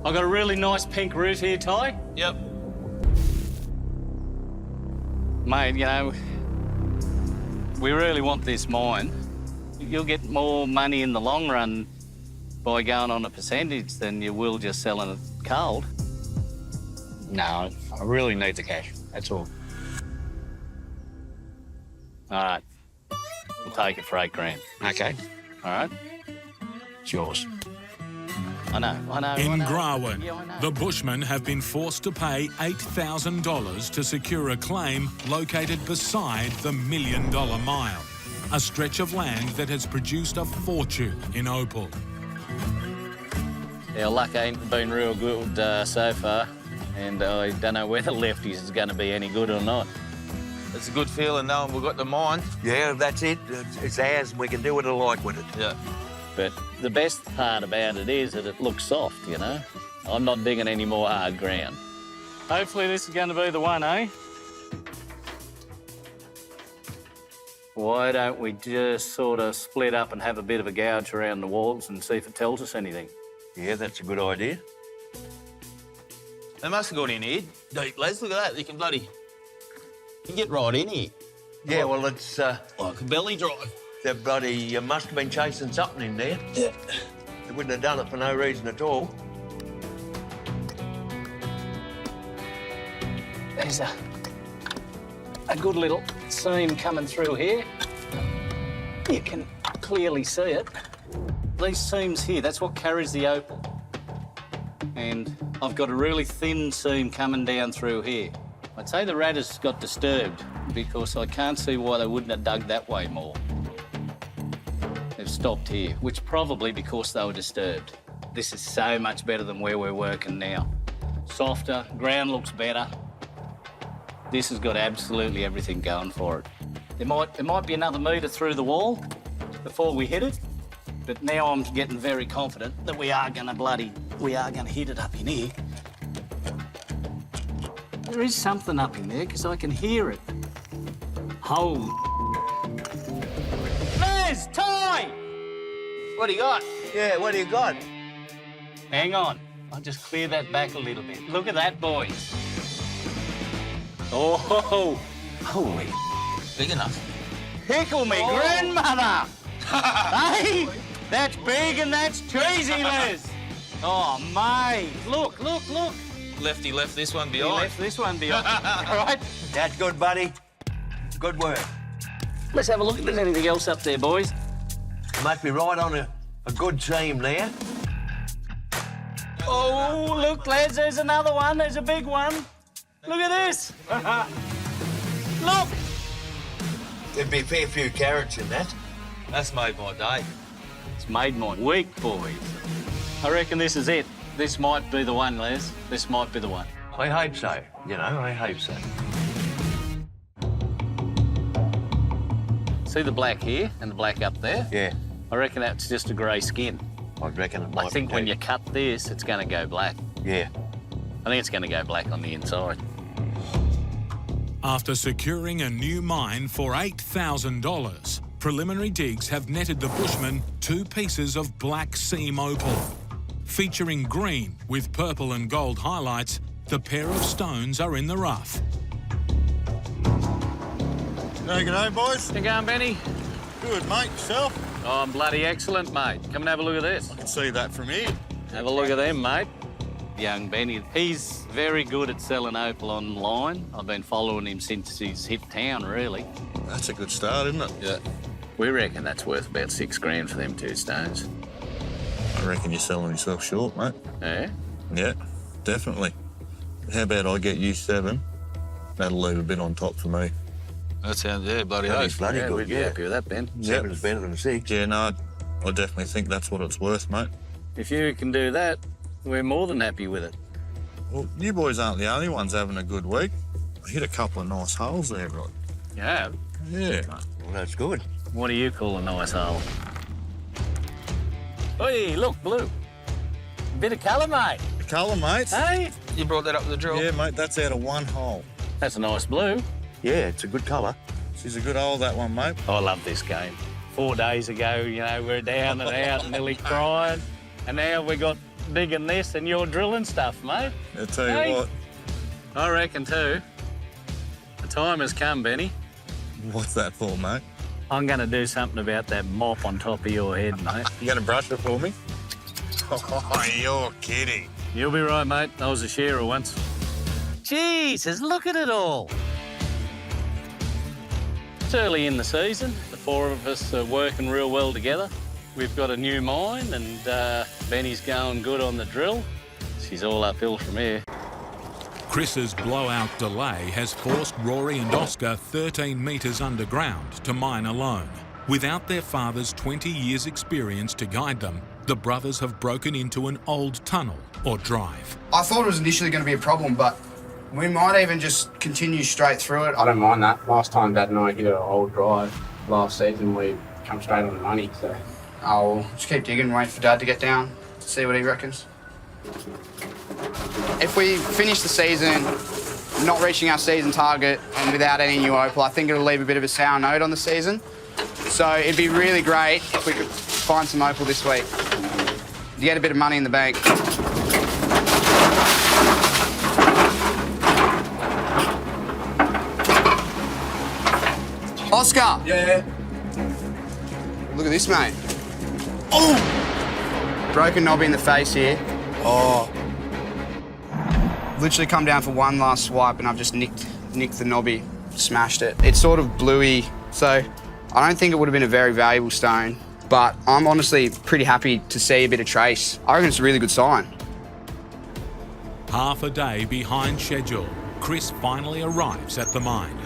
Speaker 8: I've got a really nice pink roof here, Ty.
Speaker 22: Yep.
Speaker 8: Mate, you know, we really want this mine. You'll get more money in the long run by going on a percentage than you will just selling it cold.
Speaker 7: No, I really need the cash, that's all.
Speaker 8: All right. We'll take it for $8 grand.
Speaker 7: Okay.
Speaker 8: All right?
Speaker 7: It's yours.
Speaker 8: I know.
Speaker 1: In Grawin, the Bushmen have been forced to pay $8,000 to secure a claim located beside the $1 Million Mile, a stretch of land that has produced a fortune in opal.
Speaker 8: Our luck ain't been real good so far, and I don't know whether Lefties is going to be any good or not.
Speaker 22: It's a good feeling knowing we've got the mine.
Speaker 18: Yeah, that's it. It's ours and we can do what I like with it.
Speaker 22: Yeah.
Speaker 8: But the best part about it is that it looks soft, you know? I'm not digging any more hard ground. Hopefully this is going to be the one, eh? Why don't we just sort of split up and have a bit of a gouge around the walls and see if it tells us anything?
Speaker 18: Yeah, that's a good idea.
Speaker 22: They must have got in here deep, Les. Look at that. You can get right in here.
Speaker 18: Yeah, well, it's...
Speaker 22: like a belly drive.
Speaker 18: They bloody must have been chasing something in there. Yeah. They wouldn't have done it for no reason at all.
Speaker 8: There's a good little seam coming through here. You can clearly see it. These seams here, that's what carries the opal. And I've got a really thin seam coming down through here. I'd say the ratters got disturbed because I can't see why they wouldn't have dug that way more. They've stopped here, which probably because they were disturbed. This is so much better than where we're working now. Softer, ground looks better. This has got absolutely everything going for it. There might be another metre through the wall before we hit it, but now I'm getting very confident that we are gonna hit it up in here. There is something up in there because I can hear it. Holy. Liz, Ty! What do you got?
Speaker 18: Yeah, what do you got?
Speaker 8: Hang on. I'll just clear that back a little bit. Look at that, boys. Oh, holy.
Speaker 22: Big enough.
Speaker 8: Pickle me grandmother! Hey, that's big and that's cheesy, Liz. Oh, mate. Look.
Speaker 22: Lefty left this one
Speaker 8: He
Speaker 22: behind.
Speaker 8: left this one behind. All right.
Speaker 18: That's good, buddy. Good work.
Speaker 8: Let's have a look if there's anything else up there, boys.
Speaker 18: You must be right on a good team there.
Speaker 8: Oh, look, lads, there's another one. There's a big one. Look at this. Look.
Speaker 18: There'd be a fair few carrots in that.
Speaker 22: That's made my day.
Speaker 8: It's made my week, boys. I reckon this is it. This might be the one, Les. This might be the one.
Speaker 18: I hope so. You know, I hope so.
Speaker 8: See the black here and the black up there?
Speaker 18: Yeah.
Speaker 8: I reckon that's just a grey skin.
Speaker 18: I reckon it might
Speaker 8: I think
Speaker 18: be.
Speaker 8: when you cut this, it's going to go black.
Speaker 18: Yeah.
Speaker 8: I think it's going to go black on the inside.
Speaker 1: After securing a new mine for $8,000, preliminary digs have netted the Bushmen 2 pieces of black seam opal. Featuring green with purple and gold highlights, the pair of stones are in the rough.
Speaker 11: G'day, boys.
Speaker 8: You going, Benny?
Speaker 11: Good, mate. Yourself?
Speaker 8: Oh, I'm bloody excellent, mate. Come and have a look at this.
Speaker 11: I can see that from here.
Speaker 8: Have a look at them, mate. Young Benny. He's very good at selling opal online. I've been following him since he's hit town, really.
Speaker 11: That's a good start, isn't it?
Speaker 8: Yeah. We reckon that's worth about $6,000 for them 2 stones.
Speaker 11: I reckon you're selling yourself short, mate.
Speaker 8: Yeah?
Speaker 11: Yeah, definitely. How about I get you 7? That'll leave a bit on top for me.
Speaker 22: That sounds, yeah, bloody
Speaker 18: That'd be
Speaker 22: oath.
Speaker 18: bloody
Speaker 8: Yeah,
Speaker 18: good,
Speaker 8: we'd be happy with that, Ben.
Speaker 18: 7 is better than 6.
Speaker 11: Yeah, no, I definitely think that's what it's worth, mate.
Speaker 8: If you can do that, we're more than happy with it.
Speaker 11: Well, you boys aren't the only ones having a good week. I hit a couple of nice holes there, Rod.
Speaker 8: Yeah.
Speaker 11: Yeah.
Speaker 18: Well, that's good.
Speaker 8: What do you call a nice hole? Hey, look, blue. Bit of colour, mate.
Speaker 11: The colour, mate.
Speaker 8: Hey?
Speaker 22: You brought that up with the drill?
Speaker 11: Yeah, mate, that's out of 1 hole.
Speaker 8: That's a nice blue.
Speaker 18: Yeah, it's a good colour.
Speaker 11: She's a good hole, that one, mate.
Speaker 8: I love this game. 4 days ago, you know, we're down and out and nearly crying. And now we got digging this and you're drilling stuff, mate.
Speaker 11: I'll tell you
Speaker 8: Hey.
Speaker 11: what.
Speaker 8: I reckon too. The time has come, Benny.
Speaker 11: What's that for, mate?
Speaker 8: I'm going to do something about that mop on top of your head, mate.
Speaker 11: You going to brush it for me? Oh, you're kidding.
Speaker 8: You'll be right, mate. I was a shearer once. Jesus, look at it all. It's early in the season. The 4 of us are working real well together. We've got a new mine and Benny's going good on the drill. She's all uphill from here.
Speaker 1: Chris's blowout delay has forced Rory and Oscar 13 metres underground to mine alone. Without their father's 20 years' experience to guide them, the brothers have broken into an old tunnel or drive.
Speaker 9: I thought it was initially going to be a problem, but we might even just continue straight through it.
Speaker 13: I don't mind that. Last time Dad and I hit an old drive last season, we come straight on the money, so.
Speaker 9: I'll just keep digging, wait for Dad to get down, see what he reckons. If we finish the season not reaching our season target and without any new opal, I think it'll leave a bit of a sour note on the season. So it'd be really great if we could find some opal this week to get a bit of money in the bank. Oscar!
Speaker 13: Yeah?
Speaker 9: Look at this, mate. Oh! Broken knobby in the face here. Oh. Literally come down for one last swipe and I've just nicked the knobby, smashed it. It's sort of bluey, so I don't think it would have been a very valuable stone, but I'm honestly pretty happy to see a bit of trace. I reckon it's a really good sign.
Speaker 1: Half a day behind schedule, Chris finally arrives at the mine.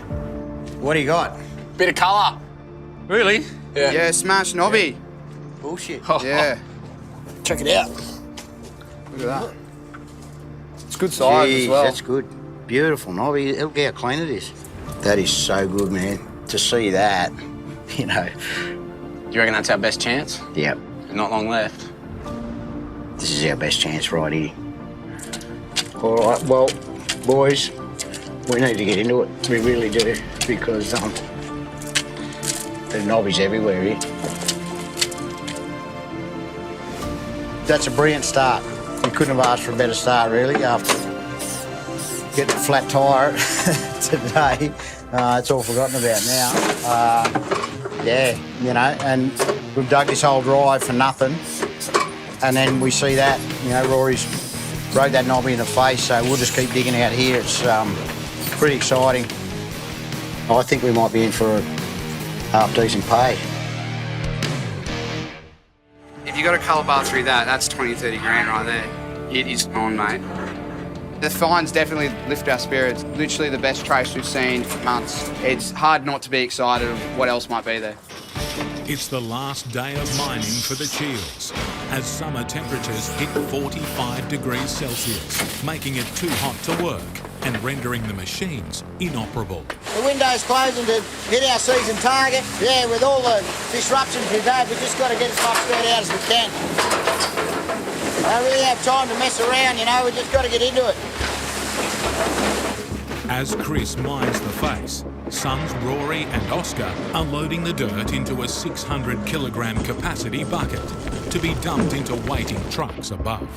Speaker 9: What do you got?
Speaker 13: Bit of colour.
Speaker 8: Really?
Speaker 9: Yeah, smashed knobby.
Speaker 13: Bullshit.
Speaker 9: Yeah.
Speaker 13: Check it out.
Speaker 9: Look at that. It's good size as well.
Speaker 2: That's good. Beautiful knobby. Look how clean it is. That is so good, man. To see that, you know.
Speaker 13: Do you reckon that's our best chance?
Speaker 2: Yep.
Speaker 13: Not long left.
Speaker 2: This is our best chance right here. All right, well, boys, we need to get into it. We really do, because there's knobbies everywhere here. That's a brilliant start. We couldn't have asked for a better start, really, after getting a flat tyre today. It's all forgotten about now. Yeah, you know, and we've dug this whole drive for nothing. And then we see that, you know, Rory's
Speaker 10: broke that knobby in the face, so we'll just keep digging out here. It's pretty exciting. I think we might be in for a half-decent pay.
Speaker 9: If you got a colour bar through that, that's 20, 30 grand right there. It is on, mate. The finds definitely lift our spirits. Literally the best trace we've seen for months. It's hard not to be excited of what else might be there.
Speaker 1: It's the last day of mining for the Cheels, as summer temperatures hit 45 degrees Celsius, making it too hot to work and rendering the machines inoperable.
Speaker 10: The window's closing to hit our season target. Yeah, with all the disruptions we've had, we've just got to get as much dirt out as we can. I don't really have time to mess around, you know, we've just got to get into it.
Speaker 1: As Chris mines the face, sons Rory and Oscar are loading the dirt into a 600 kilogram capacity bucket to be dumped into waiting trucks above.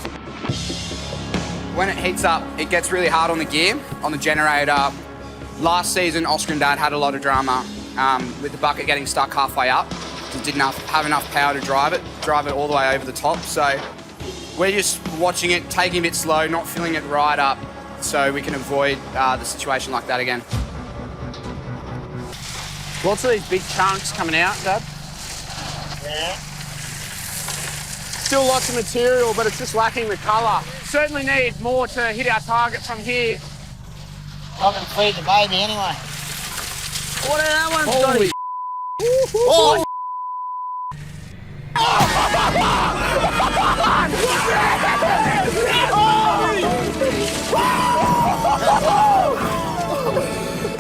Speaker 9: When it heats up, it gets really hard on the gear, on the generator. Last season, Oscar and Dad had a lot of drama with the bucket getting stuck halfway up. Just didn't have enough power to drive it all the way over the top. So we're just watching it, taking it a bit slow, not filling it right up so we can avoid the situation like that again.
Speaker 13: Lots of these big chunks coming out, Dad.
Speaker 9: Yeah.
Speaker 13: Still lots of material, but it's just lacking the colour. Certainly need more to hit our target from here.
Speaker 10: I can feed the baby anyway.
Speaker 13: What that one's
Speaker 10: Holy
Speaker 13: Oh!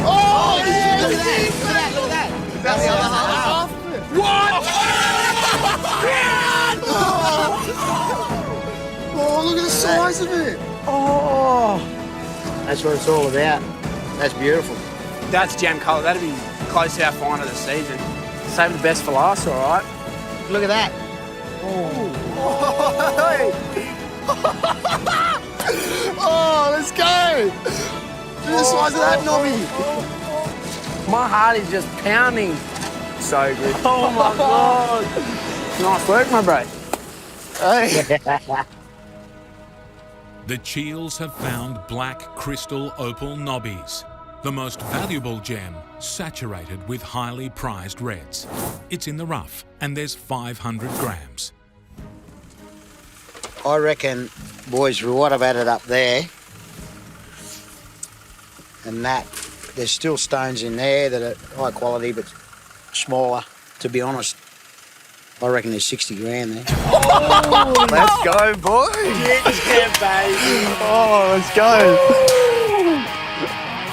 Speaker 10: Oh, yeah, look at that. That's the other half.
Speaker 13: What?
Speaker 10: Oh, look at the size of it. Oh. That's what it's all about. That's beautiful.
Speaker 13: That's gem colour. That'd be close to our find of the season. Save the best for last, all right?
Speaker 10: Look at that. Oh, let's go. Do the size of that knobby.
Speaker 13: My heart is just pounding. So good. Oh my God. Nice work, my bro.
Speaker 10: Hey.
Speaker 1: The Cheels have found black crystal opal knobbies, the most valuable gem saturated with highly prized reds. It's in the rough and there's 500 grams.
Speaker 10: I reckon, boys, with what I've added up there, and that, there's still stones in there that are high quality but smaller. To be honest, I reckon there's 60 grand there.
Speaker 13: Oh,
Speaker 10: let's go, boys.
Speaker 13: Yeah, baby.
Speaker 10: Oh, let's go.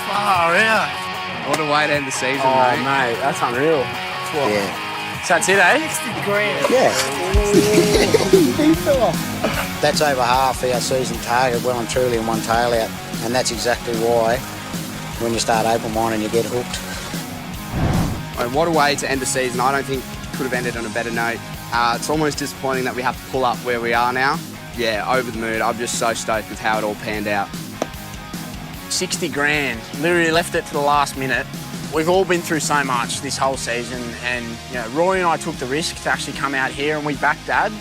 Speaker 13: Far out.
Speaker 9: What a way to end the season,
Speaker 13: Oh,
Speaker 9: mate.
Speaker 13: mate, that's unreal.
Speaker 10: Yeah.
Speaker 13: So that's it, eh?
Speaker 6: 60 grand.
Speaker 10: Yeah. That's over half our season target, well and truly in one tail out. And that's exactly why when you start opal mining, you get hooked.
Speaker 9: And what a way to end the season. I don't think it could have ended on a better note. It's almost disappointing that we have to pull up where we are now. Yeah, over the moon. I'm just so stoked with how it all panned out.
Speaker 13: 60 grand. Literally left it to the last minute. We've all been through so much this whole season, and you know, Roy and I took the risk to actually come out here and we backed Dad.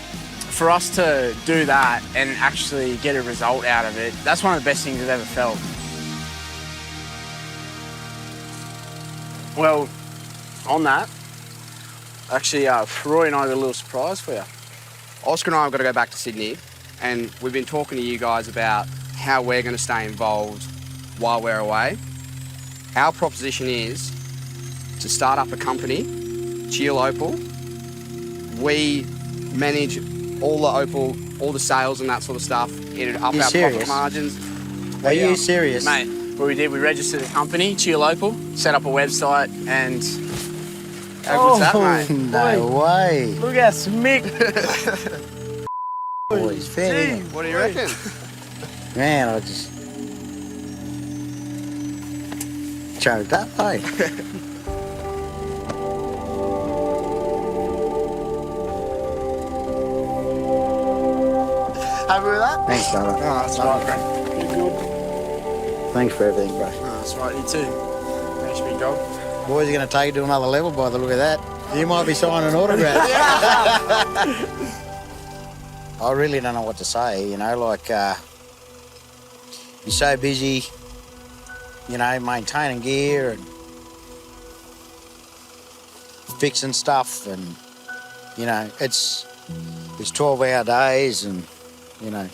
Speaker 13: For us to do that and actually get a result out of it, that's one of the best things I've ever felt. Well, on that, actually, Roy and I got a little surprise for you.
Speaker 9: Oscar and I have got to go back to Sydney, and we've been talking to you guys about how we're going to stay involved while we're away. Our proposition is to start up a company, Cheel Opal. We manage all the opal, all the sales and that sort of stuff. It'd up our profit margins.
Speaker 10: Are you serious?
Speaker 13: Mate, what we did, we registered a company, Cheel Opal, set up a website, and how good's that, mate?
Speaker 10: No way.
Speaker 13: Look how smick.
Speaker 10: Boys, fair dinkum.
Speaker 9: What do you reckon?
Speaker 10: Man, I just choked up, hey?
Speaker 13: Happy with that?
Speaker 10: Thanks, brother.
Speaker 13: No, that's right, bro. You good?
Speaker 10: Thanks for everything, bro.
Speaker 13: No, that's right, you too. Thanks, big dog.
Speaker 10: Boys are going to take it to another level by the look of that. You might be signing autographs. I really don't know what to say, you know, like, You're so busy, you know, maintaining gear and fixing stuff, and, you know, it's 12-hour days, and, you know,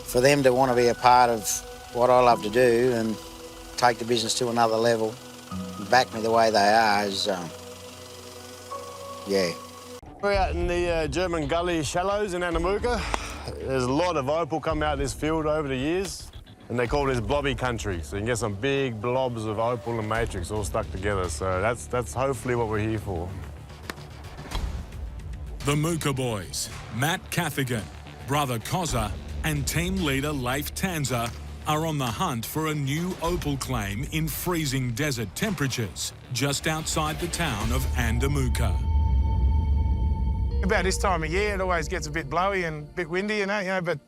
Speaker 10: for them to want to be a part of what I love to do and take the business to another level, and back me the way they are is, yeah.
Speaker 5: We're out in the German Gully shallows in Muka. There's a lot of opal come out of this field over the years, and they call this blobby country. So you can get some big blobs of opal and matrix all stuck together. So that's hopefully what we're here for.
Speaker 1: The Muka boys, Matt Cathigan, brother Cozza, and team leader Leif Tanzer are on the hunt for a new opal claim in freezing desert temperatures just outside the town of Muka.
Speaker 12: About this time of year, it always gets a bit blowy and a bit windy, you know, but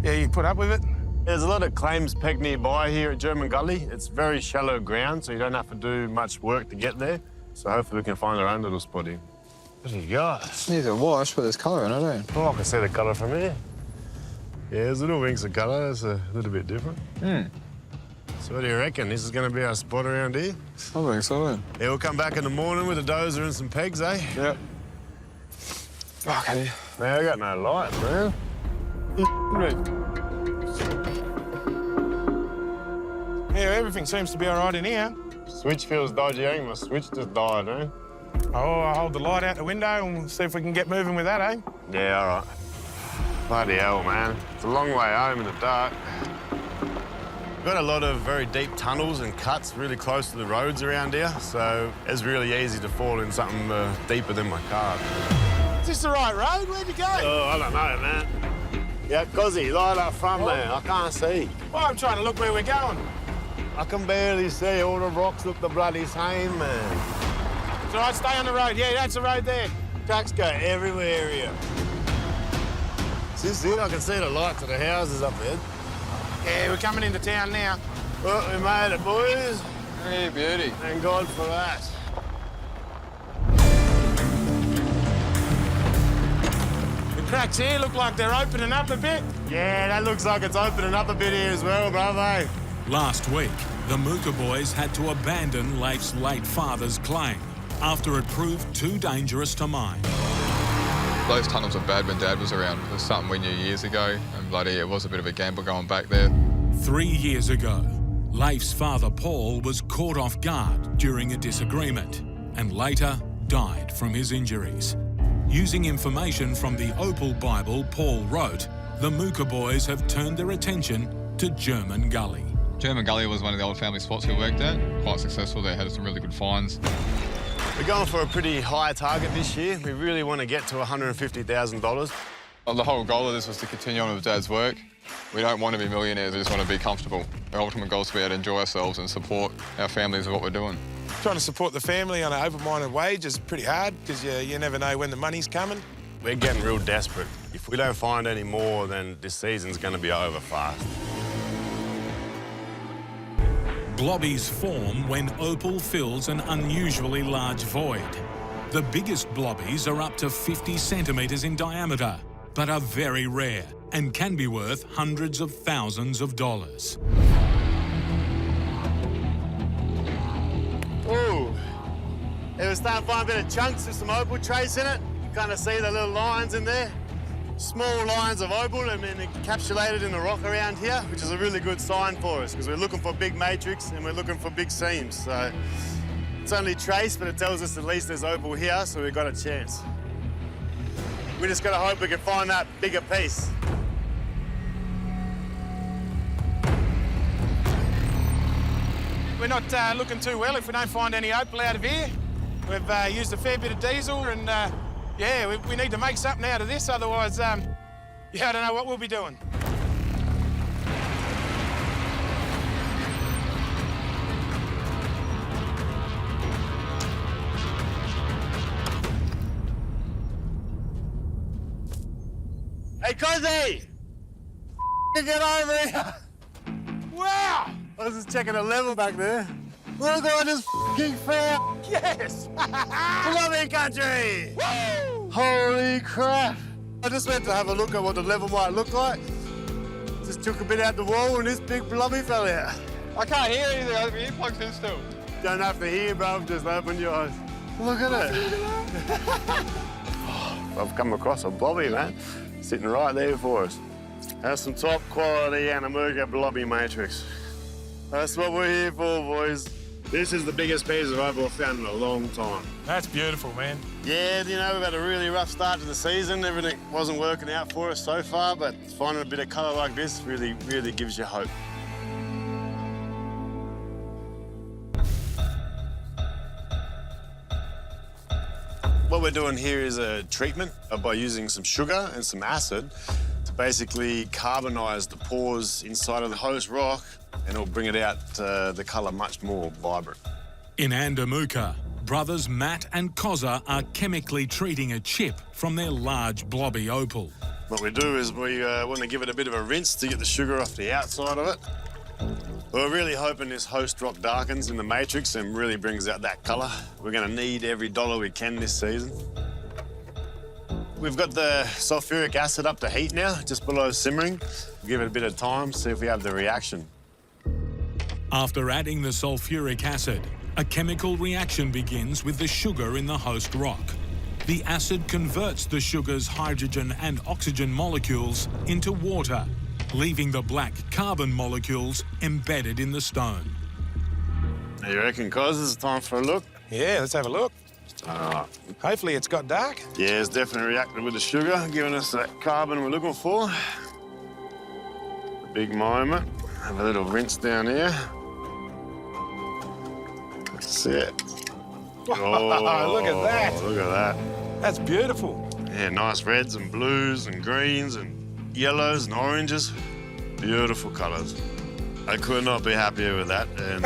Speaker 12: yeah, you put up with it.
Speaker 5: There's a lot of claims pegged nearby here at German Gully. It's very shallow ground, so you don't have to do much work to get there. So hopefully we can find our own little spot here. What do you got?
Speaker 23: Needs a wash, but there's colour in it, eh?
Speaker 5: Oh, I can see the colour from here. Yeah, there's little winks of colour. It's a little bit different. So what do you reckon? This is going to be our spot around here?
Speaker 23: I think so, eh?
Speaker 5: Yeah, we'll come back in the morning with a dozer and some pegs, eh?
Speaker 23: Yep. Okay.
Speaker 5: Man, I got no light, man.
Speaker 12: Yeah, everything seems to be all right in here.
Speaker 5: Switch feels dodgy, eh? My switch just died, eh?
Speaker 12: Oh, I'll hold the light out the window and we'll see if we can get moving with that, eh?
Speaker 5: Yeah, all right. Bloody hell, man. It's a long way home in the dark. We've got a lot of very deep tunnels and cuts really close to the roads around here, so it's really easy to fall in something deeper than my car.
Speaker 12: Is this the right road? Where'd you go?
Speaker 5: Oh, I don't know, man. Yeah, Cozzy, light up from there. I can't see.
Speaker 12: Well, I'm trying to look where we're going.
Speaker 5: I can barely see. All the rocks look the bloody same, man.
Speaker 12: It's all right, stay on the road. Yeah, that's the road there.
Speaker 5: Trucks go everywhere here. Is this it? I can see the lights of the houses up there.
Speaker 12: Yeah, we're coming into town now.
Speaker 5: Well, we made it, boys.
Speaker 23: Hey, beauty.
Speaker 5: Thank God for that.
Speaker 12: The cracks here look like they're opening up a bit.
Speaker 5: Yeah, that looks like it's opening up a bit here as well, bravo.
Speaker 1: Last week, the Muka boys had to abandon Leif's late father's claim after it proved too dangerous to mine.
Speaker 24: Those tunnels were bad when Dad was around. It was something we knew years ago, and bloody, it was a bit of a gamble going back there.
Speaker 1: 3 years ago, Leif's father Paul was caught off guard during a disagreement and later died from his injuries. Using information from the Opal Bible Paul wrote, the Muka boys have turned their attention to German Gully.
Speaker 24: German Gully was one of the old family spots we worked at. Quite successful. They had some really good finds.
Speaker 5: We're going for a pretty high target this year. We really want to get to $150,000.
Speaker 24: Well, the whole goal of this was to continue on with Dad's work. We don't want to be millionaires, we just want to be comfortable. Our ultimate goal is to be able to enjoy ourselves and support our families with what we're doing.
Speaker 12: Trying to support the family on an open-minded wage is pretty hard because you never know when the money's coming.
Speaker 5: We're getting real desperate. If we don't find any more, then this season's going to be over fast.
Speaker 1: Blobbies form when opal fills an unusually large void. The biggest blobbies are up to 50 centimetres in diameter, but are very rare and can be worth hundreds of thousands of dollars.
Speaker 5: Ooh. Yeah, we're starting to find a bit of chunks with some opal trace in it. You kind of see the little lines in there. Small lines of opal and then encapsulated in the rock around here, which is a really good sign for us because we're looking for big matrix and we're looking for big seams. So it's only trace, but it tells us at least there's opal here, so we've got a chance. We just got to hope we can find that bigger piece.
Speaker 12: We're not looking too well if we don't find any opal out of here. We've used a fair bit of diesel and yeah, we need to make something out of this, otherwise, yeah, I don't know what we'll be doing.
Speaker 5: Hey, Cozzy! Get over here!
Speaker 12: Wow!
Speaker 5: I was just checking the level back there. Look at this f***ing fair.
Speaker 12: Yes!
Speaker 5: Blobby country!
Speaker 12: Woo!
Speaker 5: Holy crap! I just went to have a look at what the level might look like. It's Just took a bit out the wall and this big blobby fell out.
Speaker 24: I can't hear anything. I have my earplugs in still.
Speaker 5: Don't have to hear, bro. Just open your eyes. Look at it. I've come across a blobby, man. Sitting right there for us. That's some top quality Muka blobby matrix. That's what we're here for, boys. This is the biggest piece of opal I've found in a long time.
Speaker 12: That's beautiful, man.
Speaker 5: Yeah, you know, we've had a really rough start to the season. Everything wasn't working out for us so far, but finding a bit of colour like this really, really gives you hope. What we're doing here is a treatment by using some sugar and some acid to basically carbonise the pores inside of the host rock, and it'll bring it out the colour much more vibrant.
Speaker 1: In Muka, brothers Matt and Kozza are chemically treating a chip from their large blobby opal.
Speaker 5: What we do is we want to give it a bit of a rinse to get the sugar off the outside of it. We're really hoping this host rock darkens in the matrix and really brings out that colour. We're going to need every dollar we can this season. We've got the sulfuric acid up to heat now, just below simmering. Give it a bit of time, see if we have the reaction.
Speaker 1: After adding the sulfuric acid, a chemical reaction begins with the sugar in the host rock. The acid converts the sugar's hydrogen and oxygen molecules into water, leaving the black carbon molecules embedded in the stone.
Speaker 5: You reckon, Cos, it's time for a look?
Speaker 12: Yeah, let's have a look.
Speaker 5: All right.
Speaker 12: Hopefully it's got dark.
Speaker 5: Yeah, it's definitely reacted with the sugar, giving us that carbon we're looking for. A big moment. Have a little rinse down here. That's it.
Speaker 12: Oh, look at that.
Speaker 5: Look at that.
Speaker 12: That's beautiful.
Speaker 5: Yeah, nice reds and blues and greens and yellows and oranges. Beautiful colours. I could not be happier with that, and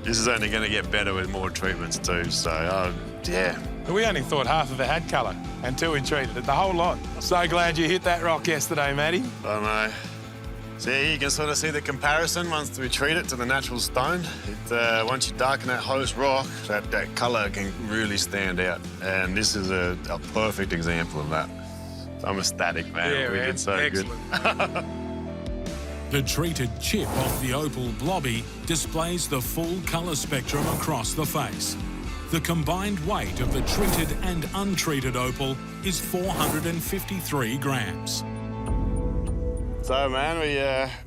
Speaker 5: this is only going to get better with more treatments too, so yeah.
Speaker 12: We only thought half of it had colour until we treated it, the whole lot. So glad you hit that rock yesterday, Matty.
Speaker 5: I know. So yeah, you can sort of see the comparison once we treat it to the natural stone. Once you darken that host rock, that colour can really stand out, and this is a perfect example of that. I'm ecstatic, man.
Speaker 12: Yeah,
Speaker 5: we
Speaker 12: man.
Speaker 5: did so
Speaker 12: Excellent.
Speaker 5: good.
Speaker 1: The treated chip off the opal blobby displays the full colour spectrum across the face. The combined weight of the treated and untreated opal is 453 grams.
Speaker 5: So, man,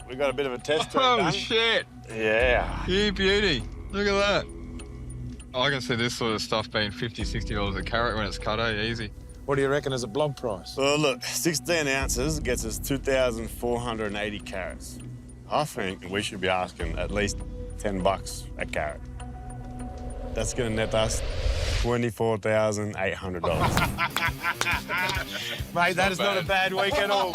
Speaker 5: we got a bit of a test to
Speaker 24: Oh, shit.
Speaker 5: Yeah.
Speaker 24: You beauty. Look at that. I can see this sort of stuff being $50, $60 a carat when it's cut, easy.
Speaker 12: What do you reckon is a blob price?
Speaker 5: Well, look, 16 ounces gets us 2,480 carats. I think we should be asking at least $10 a carat. That's going to net us $24,800.
Speaker 12: Mate, that is not a bad week at all.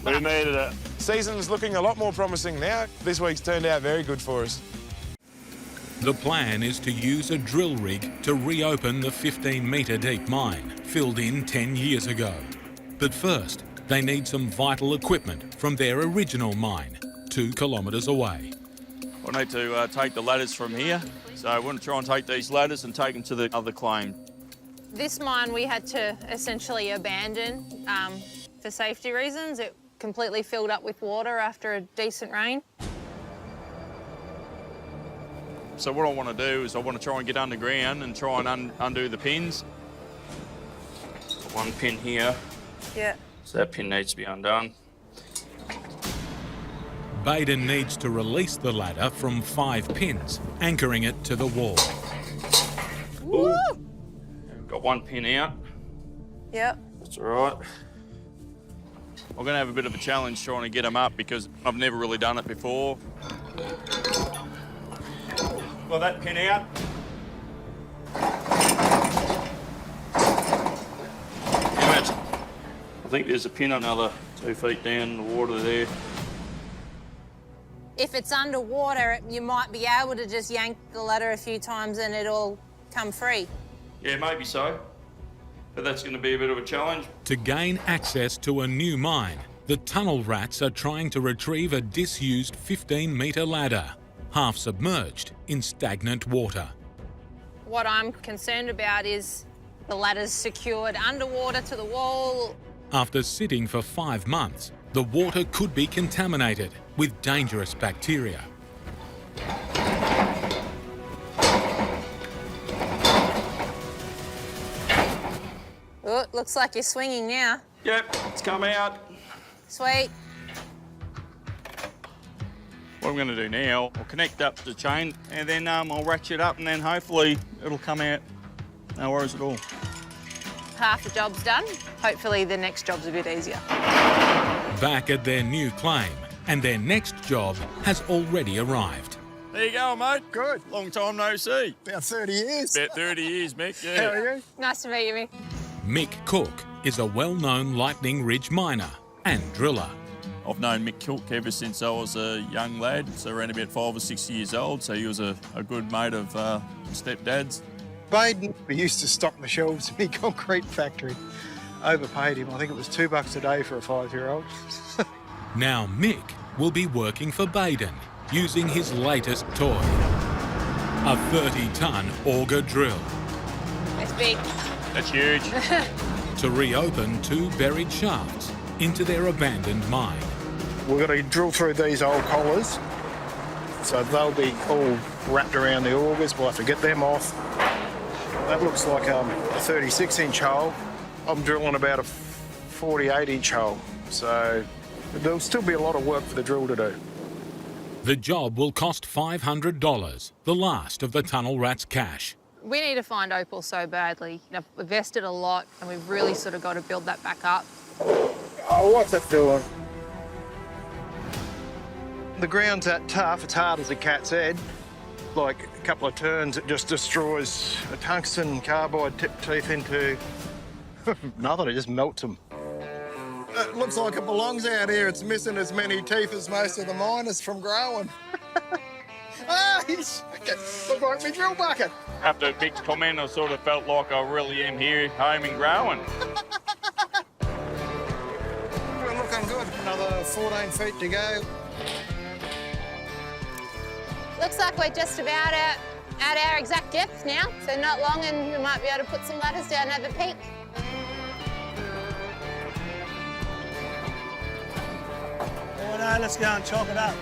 Speaker 5: We needed it.
Speaker 12: Season's looking a lot more promising now. This week's turned out very good for us.
Speaker 1: The plan is to use a drill rig to reopen the 15-metre deep mine, filled in 10 years ago. But first, they need some vital equipment from their original mine, 2 kilometres away.
Speaker 14: I need to take the ladders from here, so I want to try and take these ladders and take them to the other claim.
Speaker 6: This mine we had to essentially abandon for safety reasons. It completely filled up with water after a decent rain.
Speaker 14: So what I want to do is I want to try and get underground and try and undo the pins. One pin here.
Speaker 6: Yeah.
Speaker 14: So that pin needs to be undone.
Speaker 1: Baden needs to release the ladder from 5 pins, anchoring it to the wall.
Speaker 6: Woo!
Speaker 14: Got one pin out.
Speaker 6: Yep.
Speaker 14: That's all right. I'm going to have a bit of a challenge trying to get them up because I've never really done it before. Got that pin out. Imagine. I think there's a pin another 2 feet down in the water there.
Speaker 6: If it's underwater, you might be able to just yank the ladder a few times and it'll come free.
Speaker 14: Yeah, maybe so. But that's going to be a bit of a challenge.
Speaker 1: To gain access to a new mine, the tunnel rats are trying to retrieve a disused 15-metre ladder, half submerged in stagnant water.
Speaker 6: What I'm concerned about is the ladder's secured underwater to the wall.
Speaker 1: After sitting for 5 months, The water could be contaminated with dangerous bacteria.
Speaker 6: Oh, it looks like you're swinging now.
Speaker 14: Yep, it's come out.
Speaker 6: Sweet.
Speaker 14: What I'm going to do now, I'll connect up the chain and then I'll ratchet up and then hopefully it'll come out. No worries at all.
Speaker 6: Half the job's done. Hopefully the next job's a bit easier.
Speaker 1: Back at their new claim, and their next job has already arrived.
Speaker 14: There you go, mate. Good. Long time no see.
Speaker 23: About 30 years.
Speaker 14: About 30 years, Mick, yeah.
Speaker 23: How are you?
Speaker 6: Nice to meet you, Mick.
Speaker 1: Mick Cook is a well-known Lightning Ridge miner and driller.
Speaker 14: I've known Mick Cook ever since I was a young lad, so around about 5 or 6 years old, so he was a good mate of my stepdad's.
Speaker 23: Baden, we used to stock the shelves in the concrete factory. Overpaid him. I think it was $2 a day for a 5-year-old.
Speaker 1: Now Mick will be working for Baden using his latest toy, a 30-ton auger drill.
Speaker 6: That's big.
Speaker 14: That's huge.
Speaker 1: To reopen 2 buried shafts into their abandoned mine.
Speaker 23: We've got to drill through these old collars, so they'll be all wrapped around the augers. We'll have to get them off. That looks like a 36-inch hole. I'm drilling about a 48-inch hole, so there'll still be a lot of work for the drill to do.
Speaker 1: The job will cost $500, the last of the tunnel rat's cash.
Speaker 6: We need to find opal so badly. We've invested a lot and we've really sort of got to build that back up.
Speaker 23: Oh, what's it doing? The ground's that tough, it's hard as a cat's head. Like a couple of turns, it just destroys a tungsten carbide tip teeth into nothing, it just melts them. It looks like it belongs out here. It's missing as many teeth as most of the miners from growing. Looks like my drill bucket.
Speaker 14: After Mick's comment, I sort of felt like I really am here, home and growing.
Speaker 23: We're looking good. Another 14 feet to go.
Speaker 6: Looks like we're just about at our exact depth now, so not long and we might be able to put some ladders down at the peak.
Speaker 11: Oh no, let's go and chop it up.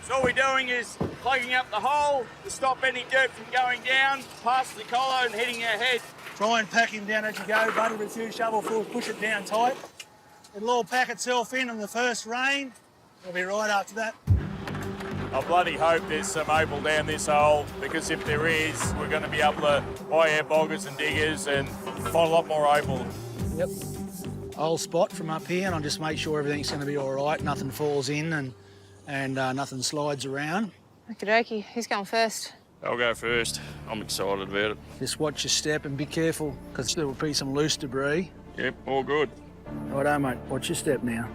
Speaker 14: So all we're doing is plugging up the hole to stop any dirt from going down, past the collar and hitting our head.
Speaker 11: Try and pack him down as you go, buddy, with a few shovelfuls, push it down tight. It'll all pack itself in on the first rain. It'll be right after that.
Speaker 14: I bloody hope there's some opal down this hole, because if there is, we're going to be able to buy our boggers and diggers and find a lot more opal.
Speaker 11: Yep. Old spot from up here, and I'll just make sure everything's going to be all right, nothing falls in and nothing slides around.
Speaker 6: Okie dokie, who's going first?
Speaker 14: I'll go first. I'm excited about it.
Speaker 11: Just watch your step and be careful, because there will be some loose debris.
Speaker 14: Yep, all good.
Speaker 11: Righto, mate, watch your step now.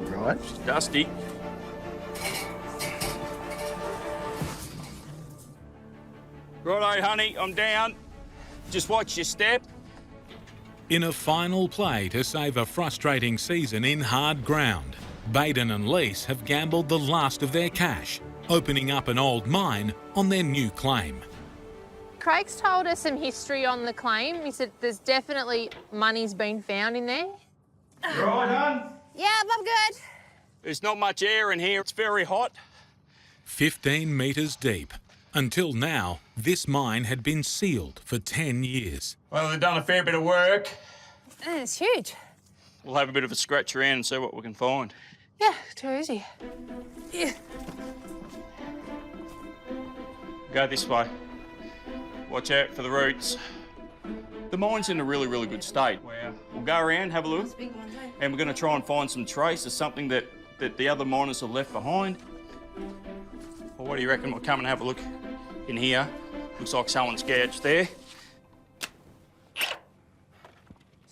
Speaker 11: Right.
Speaker 14: It's dusty. Righto, honey, I'm down. Just watch your step.
Speaker 1: In a final play to save a frustrating season in hard ground, Baden and Lise have gambled the last of their cash, opening up an old mine on their new claim.
Speaker 6: Craig's told us some history on the claim. He said there's definitely money's been found in there.
Speaker 14: You all right, hon?
Speaker 6: Yeah, I'm good.
Speaker 14: There's not much air in here. It's very hot.
Speaker 1: 15 metres deep. Until now, this mine had been sealed for 10 years.
Speaker 14: Well, they've done a fair bit of work.
Speaker 6: It's huge.
Speaker 14: We'll have a bit of a scratch around and see what we can find.
Speaker 6: Yeah, too easy. Yeah.
Speaker 14: Go this way. Watch out for the roots. The mine's in a really, really good state. We'll go around, have a look, and we're going to try and find some traces, something that the other miners have left behind. Well, what do you reckon? We'll come and have a look in here. Looks like someone's gouged there.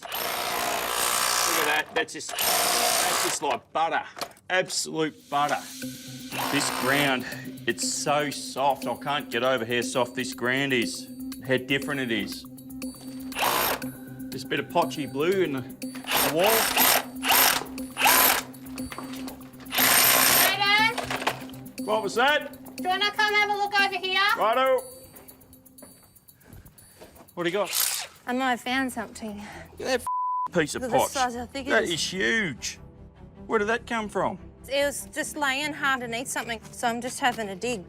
Speaker 14: Look at that. That's just like butter. Absolute butter. This ground, it's so soft. I can't get over how soft this ground is, how different it is. There's a bit of potchy blue in the wall.
Speaker 6: Hey, Dad.
Speaker 14: What was that?
Speaker 6: Do you want to come have a look over here?
Speaker 14: Righto. What do you got?
Speaker 15: I might have found something.
Speaker 14: Look at that piece of
Speaker 15: Look at the
Speaker 14: potch.
Speaker 15: size, how thick it
Speaker 14: That
Speaker 15: is.
Speaker 14: is huge. Where did that come from?
Speaker 15: It was just laying hard underneath something, so I'm just having a dig.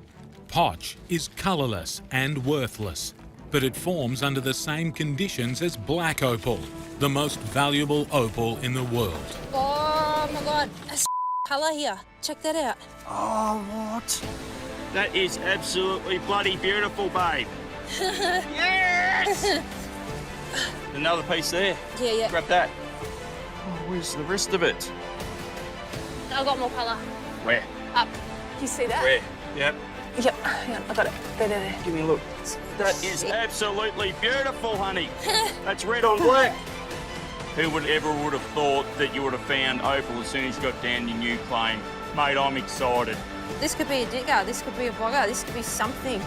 Speaker 1: Potch is colourless and worthless, but it forms under the same conditions as black opal, the most valuable opal in the world.
Speaker 15: Oh my God, that's colour here. Check that out.
Speaker 14: Oh, what? That is absolutely bloody beautiful, babe.
Speaker 15: Yes!
Speaker 14: Another piece there.
Speaker 15: Yeah, yeah.
Speaker 14: Grab that. Oh, where's the rest of it?
Speaker 15: I got more colour.
Speaker 14: Where?
Speaker 15: Up. You see that?
Speaker 14: Where? Yep.
Speaker 15: Yep, hang on, I got it. There.
Speaker 14: Give me a look. That is absolutely beautiful, honey. That's red on black. Who would have thought that you would have found opal as soon as you got down your new claim? Mate, I'm excited.
Speaker 15: This could be a digger, this could be a bogger, this could be something.